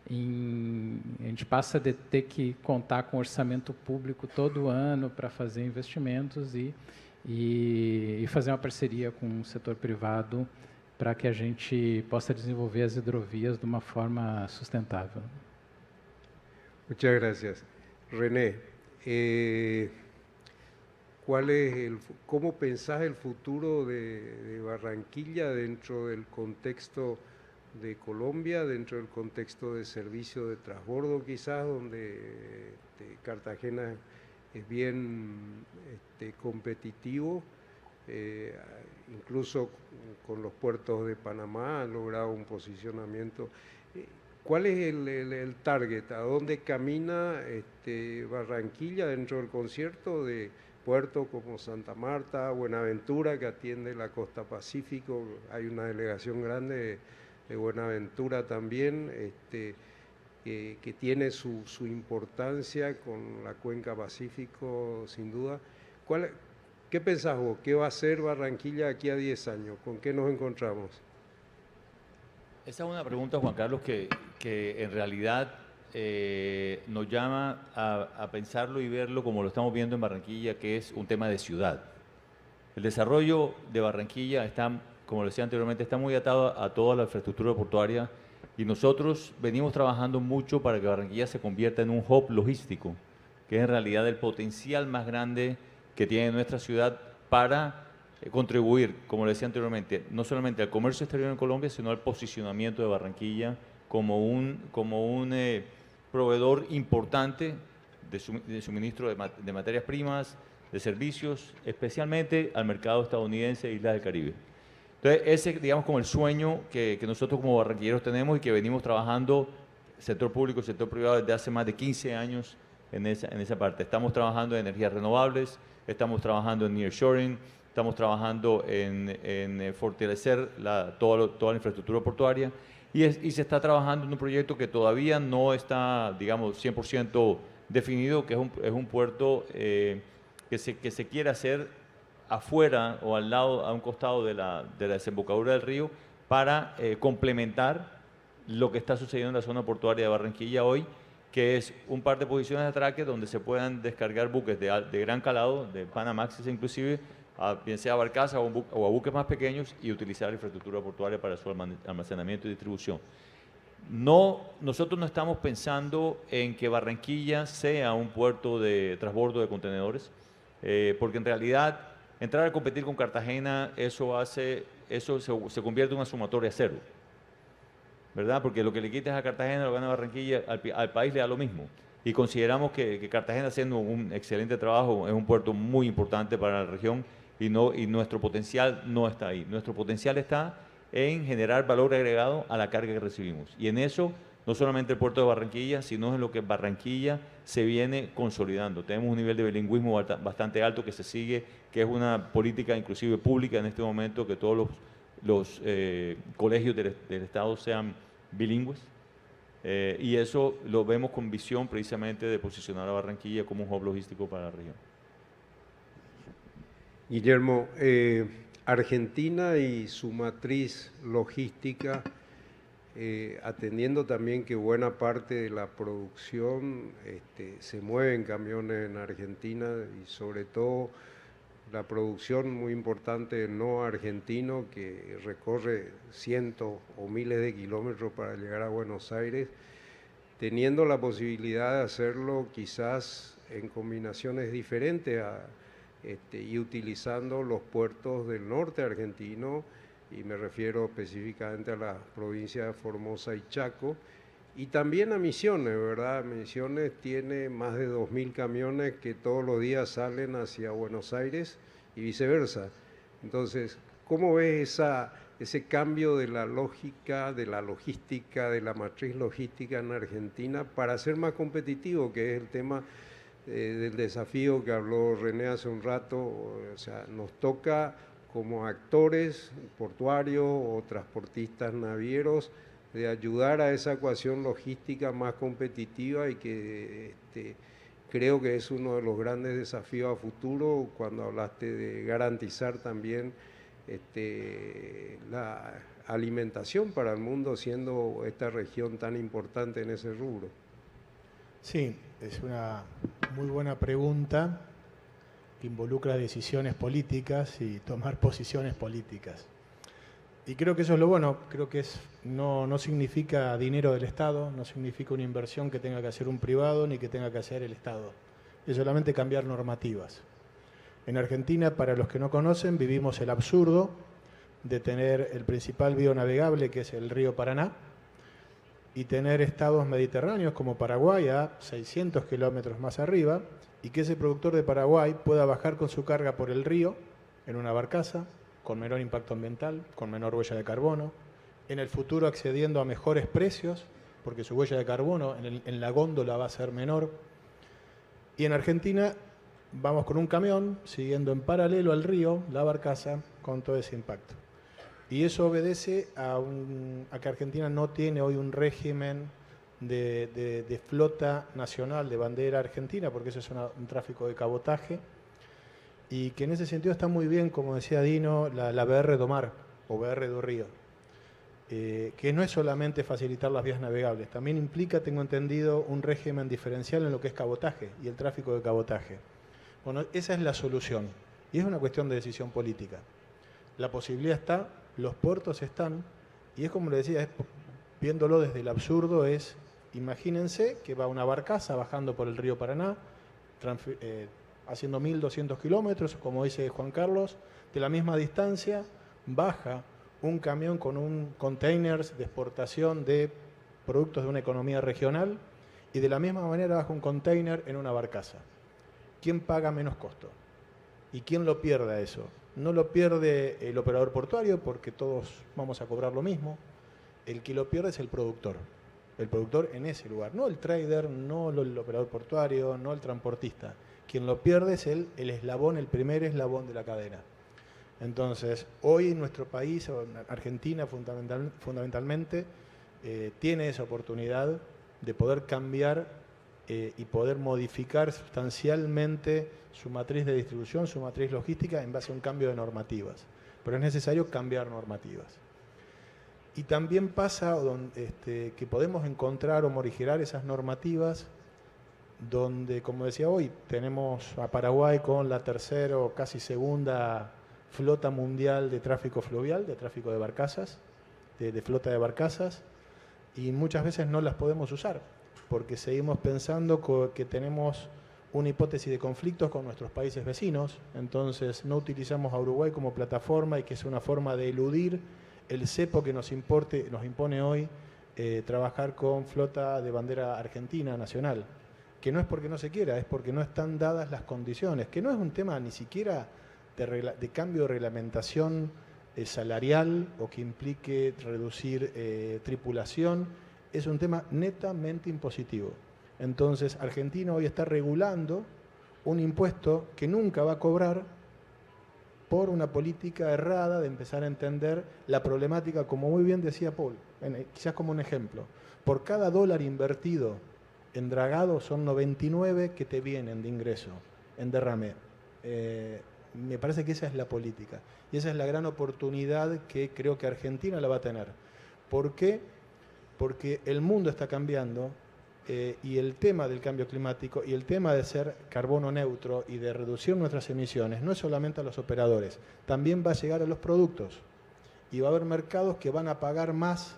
A gente passa de ter que contar com orçamento público todo ano para fazer investimentos e fazer uma parceria com o setor privado para que a gente possa desenvolver as hidrovias de uma forma sustentável. Muchas gracias. René, ¿cómo pensás el futuro de Barranquilla dentro del contexto de Colombia, dentro del contexto de servicio de transbordo quizás, donde Cartagena es bien competitivo, incluso con los puertos de Panamá han logrado un posicionamiento? ¿Cuál es el target? ¿A dónde camina Barranquilla dentro del concierto de puertos como Santa Marta, Buenaventura, que atiende la costa Pacífico? Hay una delegación grande de Buenaventura también, que tiene su importancia con la cuenca Pacífico, sin duda. ¿Qué pensás vos? ¿Qué va a ser Barranquilla aquí a 10 años? ¿Con qué nos encontramos? Esa es una pregunta, Juan Carlos, que en realidad nos llama a pensarlo y verlo como lo estamos viendo en Barranquilla, que es un tema de ciudad. El desarrollo de Barranquilla está, como lo decía anteriormente, está muy atado a toda la infraestructura portuaria y nosotros venimos trabajando mucho para que Barranquilla se convierta en un hub logístico, que es en realidad el potencial más grande que tiene nuestra ciudad para contribuir, como le decía anteriormente, no solamente al comercio exterior en Colombia, sino al posicionamiento de Barranquilla como un proveedor importante de suministro de materias primas, de servicios, especialmente al mercado estadounidense e Islas del Caribe. Entonces, ese, digamos, como el sueño que nosotros como barranquilleros tenemos y que venimos trabajando, sector público, sector privado, desde hace más de 15 años en esa parte. Estamos trabajando en energías renovables, estamos trabajando en nearshoring, estamos trabajando en fortalecer toda la infraestructura portuaria y se está trabajando en un proyecto que todavía no está, digamos, 100% definido, que es un puerto que se quiere hacer afuera o al lado, a un costado de la desembocadura del río para complementar lo que está sucediendo en la zona portuaria de Barranquilla hoy, que es un par de posiciones de atraque donde se puedan descargar buques de gran calado, de Panamaxes inclusive, bien sea a barcazas o a buques más pequeños y utilizar la infraestructura portuaria para su almacenamiento y distribución. Nosotros no estamos pensando en que Barranquilla sea un puerto de transbordo de contenedores, porque en realidad entrar a competir con Cartagena, eso se convierte en una sumatoria cero, ¿verdad? Porque lo que le quites a Cartagena lo gana Barranquilla, al país le da lo mismo. Y consideramos que Cartagena, haciendo un excelente trabajo, es un puerto muy importante para la región y nuestro potencial no está ahí. Nuestro potencial está en generar valor agregado a la carga que recibimos. Y en eso, no solamente el puerto de Barranquilla, sino en lo que Barranquilla se viene consolidando. Tenemos un nivel de bilingüismo bastante alto que se sigue, que es una política inclusive pública en este momento, que todos los colegios del Estado sean bilingües. Y eso lo vemos con visión precisamente de posicionar a Barranquilla como un hub logístico para la región. Guillermo, Argentina y su matriz logística atendiendo también que buena parte de la producción se mueve en camiones en Argentina y sobre todo la producción muy importante no argentino que recorre cientos o miles de kilómetros para llegar a Buenos Aires, teniendo la posibilidad de hacerlo quizás en combinaciones diferentes y utilizando los puertos del norte argentino, y me refiero específicamente a las provincias de Formosa y Chaco, y también a Misiones, ¿verdad? Misiones tiene más de 2.000 camiones que todos los días salen hacia Buenos Aires y viceversa. Entonces, ¿cómo ves ese cambio de la lógica, de la logística, de la matriz logística en Argentina para ser más competitivo, que es el tema del desafío que habló René hace un rato? O sea, nos toca como actores portuarios o transportistas navieros de ayudar a esa ecuación logística más competitiva, y que creo que es uno de los grandes desafíos a futuro cuando hablaste de garantizar también la alimentación para el mundo, siendo esta región tan importante en ese rubro. Sí, es una muy buena pregunta que involucra decisiones políticas y tomar posiciones políticas. Y creo que eso es lo bueno, creo que no significa dinero del Estado, no significa una inversión que tenga que hacer un privado ni que tenga que hacer el Estado, es solamente cambiar normativas. En Argentina, para los que no conocen, vivimos el absurdo de tener el principal bionavegable, que es el río Paraná, y tener estados mediterráneos como Paraguay a 600 kilómetros más arriba, y que ese productor de Paraguay pueda bajar con su carga por el río en una barcaza, con menor impacto ambiental, con menor huella de carbono, en el futuro accediendo a mejores precios, porque su huella de carbono en la góndola va a ser menor. Y en Argentina vamos con un camión siguiendo en paralelo al río, la barcaza, con todo ese impacto. Y eso obedece a que Argentina no tiene hoy un régimen de flota nacional de bandera argentina, porque eso es un tráfico de cabotaje, y que en ese sentido está muy bien, como decía Dino, la BR do Mar o BR do Río, que no es solamente facilitar las vías navegables, también implica, tengo entendido, un régimen diferencial en lo que es cabotaje y el tráfico de cabotaje. Bueno, esa es la solución, y es una cuestión de decisión política. La posibilidad está, los puertos están, y es como le decía, viéndolo desde el absurdo, imagínense que va una barcaza bajando por el río Paraná, haciendo 1.200 kilómetros, como dice Juan Carlos, de la misma distancia baja un camión con un containers de exportación de productos de una economía regional, y de la misma manera baja un container en una barcaza. ¿Quién paga menos costo? ¿Y quién lo pierde eso? No lo pierde el operador portuario, porque todos vamos a cobrar lo mismo. El que lo pierde es el productor en ese lugar, no el trader, no el operador portuario, no el transportista. Quien lo pierde es el eslabón, el primer eslabón de la cadena. Entonces, hoy en nuestro país, Argentina fundamentalmente, tiene esa oportunidad de poder cambiar y poder modificar sustancialmente su matriz de distribución, su matriz logística, en base a un cambio de normativas. Pero es necesario cambiar normativas. Y también pasa que podemos encontrar o morigerar esas normativas donde, como decía hoy, tenemos a Paraguay con la tercera o casi segunda flota mundial de tráfico fluvial, de tráfico de barcazas, de flota de barcazas, y muchas veces no las podemos usar, porque seguimos pensando que tenemos una hipótesis de conflictos con nuestros países vecinos, entonces no utilizamos a Uruguay como plataforma, y que es una forma de eludir el cepo que nos impone hoy trabajar con flota de bandera argentina nacional, que no es porque no se quiera, es porque no están dadas las condiciones, que no es un tema ni siquiera de cambio de reglamentación salarial o que implique reducir tripulación, es un tema netamente impositivo. Entonces, Argentina hoy está regulando un impuesto que nunca va a cobrar por una política errada de empezar a entender la problemática, como muy bien decía Paul, quizás como un ejemplo. Por cada dólar invertido en dragado son 99 que te vienen de ingreso en derrame. Me parece que esa es la política, y esa es la gran oportunidad que creo que Argentina la va a tener. ¿Por qué? porque el mundo está cambiando y el tema del cambio climático y el tema de ser carbono neutro y de reducir nuestras emisiones no es solamente a los operadores, también va a llegar a los productos y va a haber mercados que van a pagar más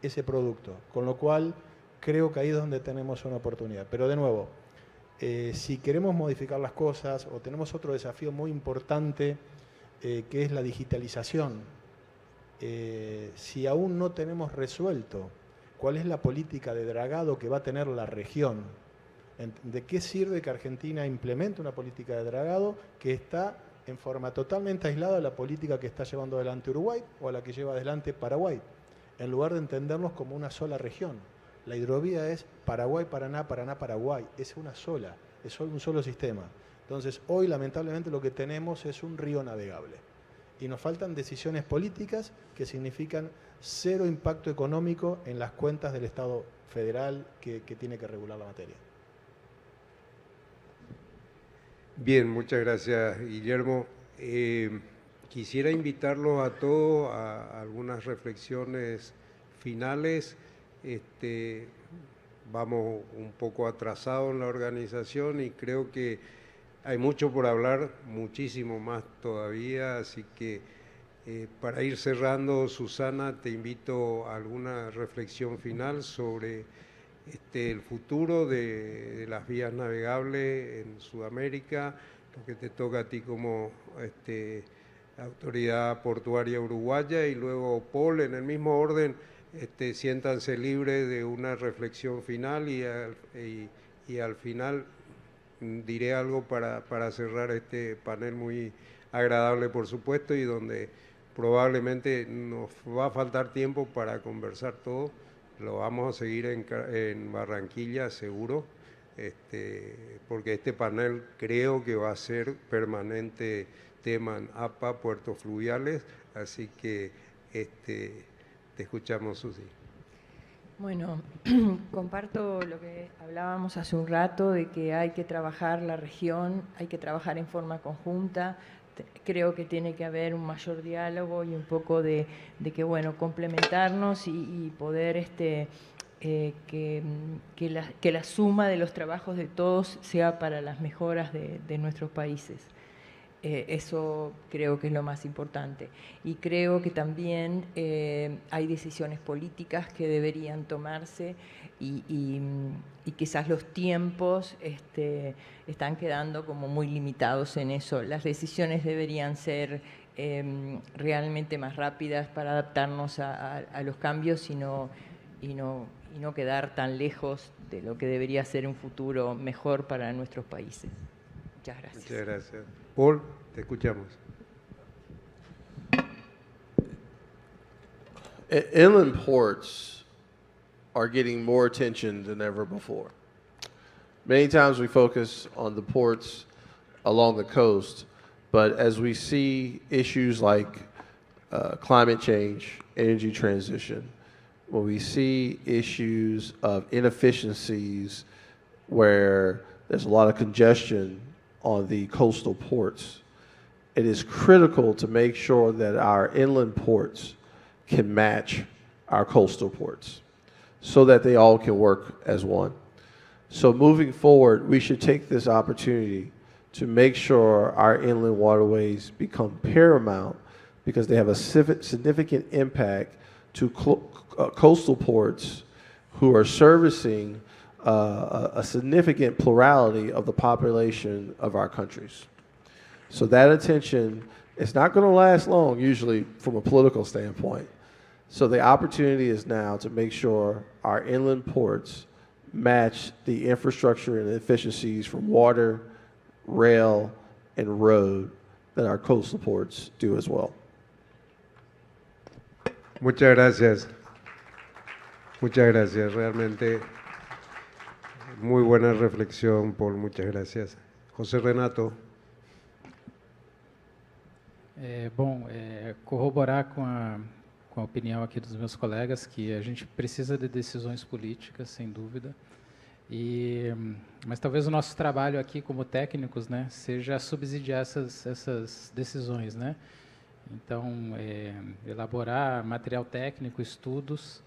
ese producto, con lo cual creo que ahí es donde tenemos una oportunidad. Pero de nuevo, si queremos modificar las cosas o tenemos otro desafío muy importante que es la digitalización, si aún no tenemos resuelto cuál es la política de dragado que va a tener la región, ¿de qué sirve que Argentina implemente una política de dragado que está en forma totalmente aislada de la política que está llevando adelante Uruguay o a la que lleva adelante Paraguay, en lugar de entendernos como una sola región? La hidrovía es Paraguay, Paraná, Paraná, Paraguay, es una sola, es un solo sistema. Entonces, hoy lamentablemente lo que tenemos es un río navegable y nos faltan decisiones políticas que significan cero impacto económico en las cuentas del Estado federal que tiene que regular la materia. Bien, muchas gracias, Guillermo. Quisiera invitarlos a todos a algunas reflexiones finales. Vamos un poco atrasados en la organización y creo que hay mucho por hablar, muchísimo más todavía, así que para ir cerrando, Susana, te invito a alguna reflexión final sobre el futuro de las vías navegables en Sudamérica, lo que te toca a ti como autoridad portuaria uruguaya, y luego Paul, en el mismo orden, siéntanse libres de una reflexión final y al final diré algo para cerrar este panel muy agradable, por supuesto, y donde probablemente nos va a faltar tiempo para conversar todo. Lo vamos a seguir en Barranquilla, seguro, porque este panel creo que va a ser permanente tema en APA, puertos fluviales, así que te escuchamos, Susi. Bueno, comparto lo que hablábamos hace un rato, de que hay que trabajar la región, hay que trabajar en forma conjunta. Creo que tiene que haber un mayor diálogo y un poco de que, bueno, complementarnos y poder que la suma de los trabajos de todos sea para las mejoras de nuestros países. Eso creo que es lo más importante. Y creo que también hay decisiones políticas que deberían tomarse y quizás los tiempos están quedando como muy limitados en eso. Las decisiones deberían ser realmente más rápidas para adaptarnos a los cambios y no quedar tan lejos de lo que debería ser un futuro mejor para nuestros países. Muchas gracias. Muchas gracias. Paul, te escuchamos. Inland ports are getting more attention than ever before. Many times we focus on the ports along the coast, but as we see issues like climate change, energy transition, when we see issues of inefficiencies where there's a lot of congestion on the coastal ports, it is critical to make sure that our inland ports can match our coastal ports so that they all can work as one. So moving forward, we should take this opportunity to make sure our inland waterways become paramount because they have a significant impact to coastal ports who are servicing a significant plurality of the population of our countries. So that attention is not going to last long, usually from a political standpoint. So the opportunity is now to make sure our inland ports match the infrastructure and efficiencies from water, rail, and road that our coastal ports do as well. Muchas gracias. Muchas gracias. Realmente muy buena reflexión, Paul. Muchas gracias. José Renato. Corroborar com a opinião aqui dos meus colegas que a gente precisa de decisões políticas, sem dúvida, mas talvez o nosso trabalho aqui como técnicos, né, seja subsidiar essas decisões, né? Então, elaborar material técnico, estudos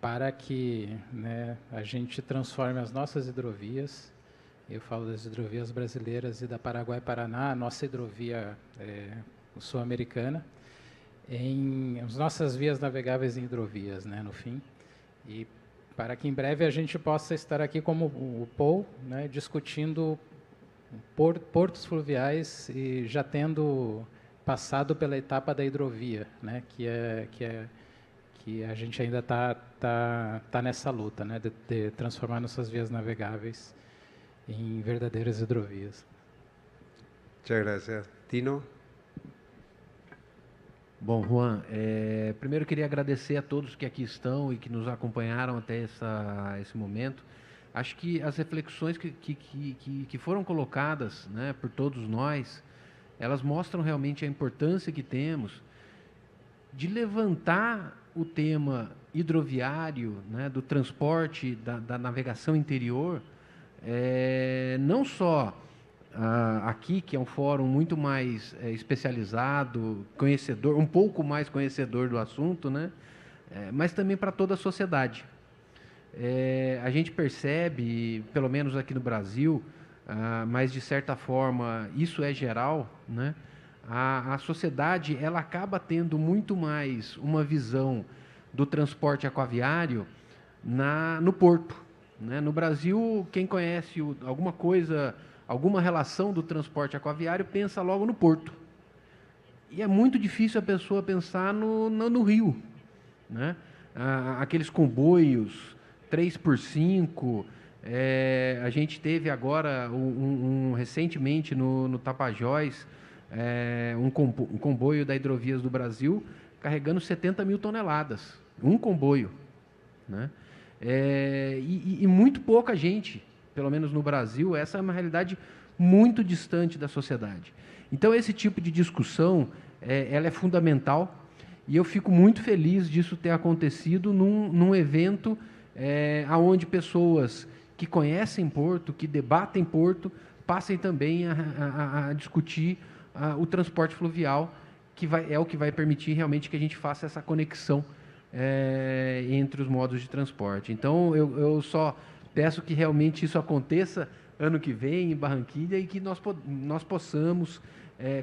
para que, né, a gente transforme as nossas hidrovias, eu falo das hidrovias brasileiras e da Paraguai-Paraná, a nossa hidrovia sul-americana, em as nossas vias navegáveis em hidrovias, né, no fim, e para que em breve a gente possa estar aqui como o Paul, né, discutindo portos fluviais e já tendo passado pela etapa da hidrovia, né, que a gente ainda tá nessa luta, né, de transformar nossas vias navegáveis em verdadeiras hidrovias. Muchas gracias. Tino. Bom, Juan, primeiro eu queria agradecer a todos que aqui estão e que nos acompanharam até esse momento. Acho que as reflexões que foram colocadas, né, por todos nós, elas mostram realmente a importância que temos de levantar o tema hidroviário, né, do transporte, da navegação interior, não só aqui, que é um fórum muito mais especializado, conhecedor, um pouco mais conhecedor do assunto, né, mas também para toda a sociedade. A gente percebe, pelo menos aqui no Brasil, mas de certa forma isso é geral, né, a sociedade ela acaba tendo muito mais uma visão do transporte aquaviário no porto, né? No Brasil, quem conhece alguma relação do transporte aquaviário pensa logo no porto. E é muito difícil a pessoa pensar no rio, né? Aqueles comboios 3x5, a gente teve agora recentemente no Tapajós um comboio da Hidrovias do Brasil carregando 70 mil toneladas, um comboio, né? E muito pouca gente, pelo menos no Brasil, essa é uma realidade muito distante da sociedade. Então, esse tipo de discussão, ela é fundamental, e eu fico muito feliz disso ter acontecido num evento onde pessoas que conhecem Porto, que debatem Porto, passem também a discutir o transporte fluvial, que é o que vai permitir realmente que a gente faça essa conexão entre os modos de transporte. Então, eu só peço que realmente isso aconteça ano que vem em Barranquilla e que nós possamos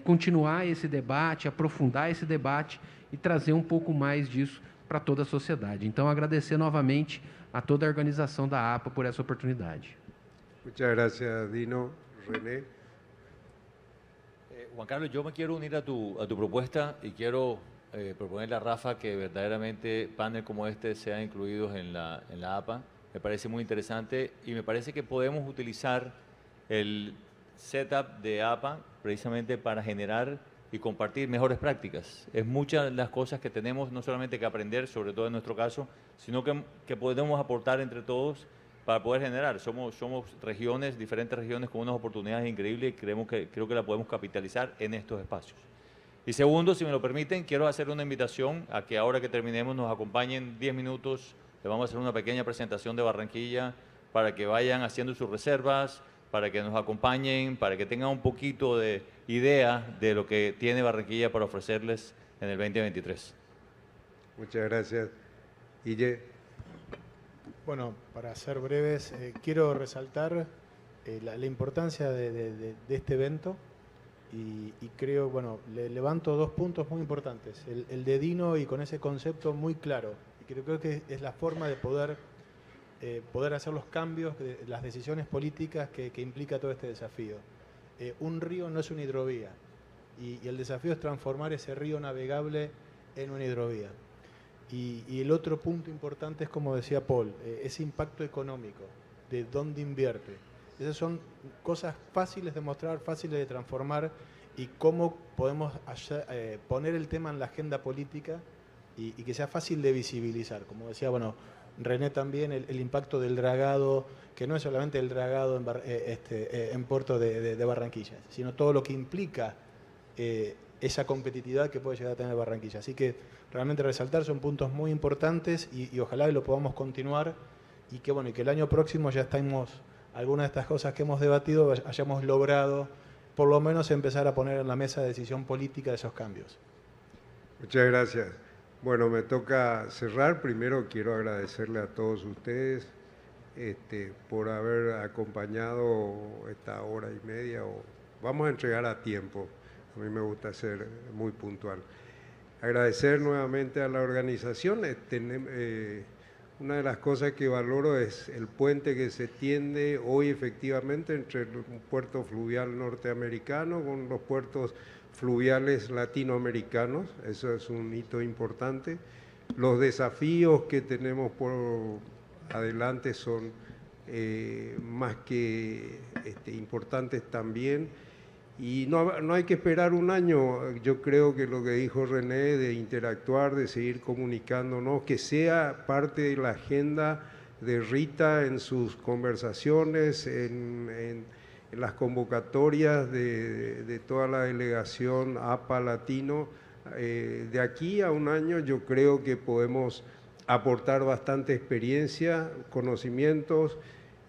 continuar esse debate, aprofundar esse debate e trazer um pouco mais disso para toda a sociedade. Então, agradecer novamente a toda a organização da APA por essa oportunidade. Muchas gracias, Dino. René. Juan Carlos, yo me quiero unir a tu propuesta y quiero proponerle a Rafa que verdaderamente paneles como este sean incluidos en la APA. Me parece muy interesante y me parece que podemos utilizar el setup de APA precisamente para generar y compartir mejores prácticas. Es muchas las cosas que tenemos no solamente que aprender, sobre todo en nuestro caso, sino que podemos aportar entre todos para poder generar. Somos regiones, diferentes regiones con unas oportunidades increíbles y creo que la podemos capitalizar en estos espacios. Y segundo, si me lo permiten, quiero hacer una invitación a que ahora que terminemos nos acompañen 10 minutos. Le vamos a hacer una pequeña presentación de Barranquilla para que vayan haciendo sus reservas, para que nos acompañen, para que tengan un poquito de idea de lo que tiene Barranquilla para ofrecerles en el 2023. Muchas gracias. Guille. Bueno, para ser breves, quiero resaltar la importancia de este evento y creo, bueno, le levanto dos puntos muy importantes. El de Dino y con ese concepto muy claro. Y creo que es la forma de poder hacer los cambios, las decisiones políticas que implica todo este desafío. Un río no es una hidrovía y el desafío es transformar ese río navegable en una hidrovía. Y el otro punto importante es, como decía Paul, ese impacto económico, de dónde invierte. Esas son cosas fáciles de mostrar, fáciles de transformar y cómo podemos poner el tema en la agenda política y que sea fácil de visibilizar. Como decía, bueno, René también, el impacto del dragado, que no es solamente el dragado en Puerto de Barranquilla, sino todo lo que implica esa competitividad que puede llegar a tener Barranquilla. Así que realmente resaltar son puntos muy importantes y ojalá lo podamos continuar y que el año próximo ya estemos, algunas de estas cosas que hemos debatido, hayamos logrado por lo menos empezar a poner en la mesa de decisión política de esos cambios. Muchas gracias. Bueno, me toca cerrar. Primero quiero agradecerle a todos ustedes por haber acompañado esta hora y media. Vamos a entregar a tiempo. A mí me gusta ser muy puntual. Agradecer nuevamente a la organización. Una de las cosas que valoro es el puente que se tiende hoy efectivamente entre el puerto fluvial norteamericano con los puertos fluviales latinoamericanos. Eso es un hito importante. Los desafíos que tenemos por adelante son más que importantes también. Y no hay que esperar un año. Yo creo que lo que dijo René de interactuar, de seguir comunicándonos, que sea parte de la agenda de Rita en sus conversaciones, en las convocatorias de toda la delegación APA Latino. De aquí a un año yo creo que podemos aportar bastante experiencia, conocimientos.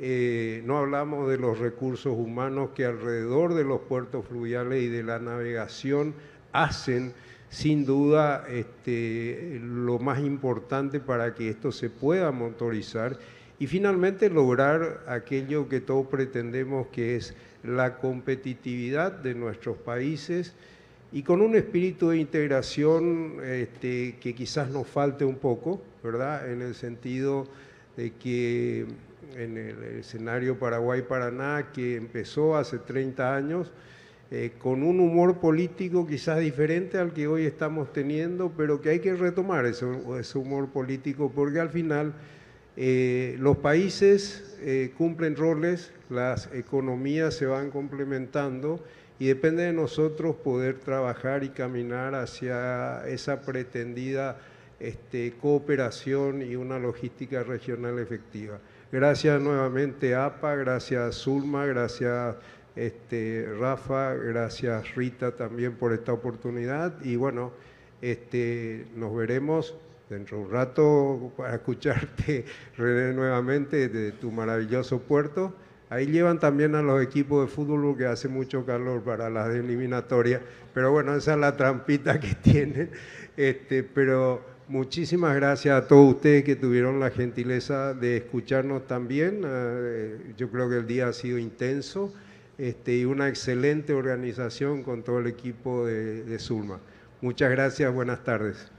No hablamos de los recursos humanos que alrededor de los puertos fluviales y de la navegación hacen sin duda lo más importante para que esto se pueda motorizar y finalmente lograr aquello que todos pretendemos, que es la competitividad de nuestros países y con un espíritu de integración que quizás nos falte un poco, ¿verdad? En el sentido de que en el escenario Paraguay-Paraná, que empezó hace 30 años, con un humor político quizás diferente al que hoy estamos teniendo, pero que hay que retomar ese humor político, porque al final los países cumplen roles, las economías se van complementando y depende de nosotros poder trabajar y caminar hacia esa pretendida cooperación y una logística regional efectiva. Gracias nuevamente APA, gracias Zulma, gracias Rafa, gracias Rita también por esta oportunidad y bueno, nos veremos dentro de un rato para escucharte, René, nuevamente de tu maravilloso puerto. Ahí llevan también a los equipos de fútbol porque hace mucho calor para las eliminatorias, pero bueno, esa es la trampita que tienen, pero muchísimas gracias a todos ustedes que tuvieron la gentileza de escucharnos también. Yo creo que el día ha sido intenso y una excelente organización con todo el equipo de Zulma. Muchas gracias, buenas tardes.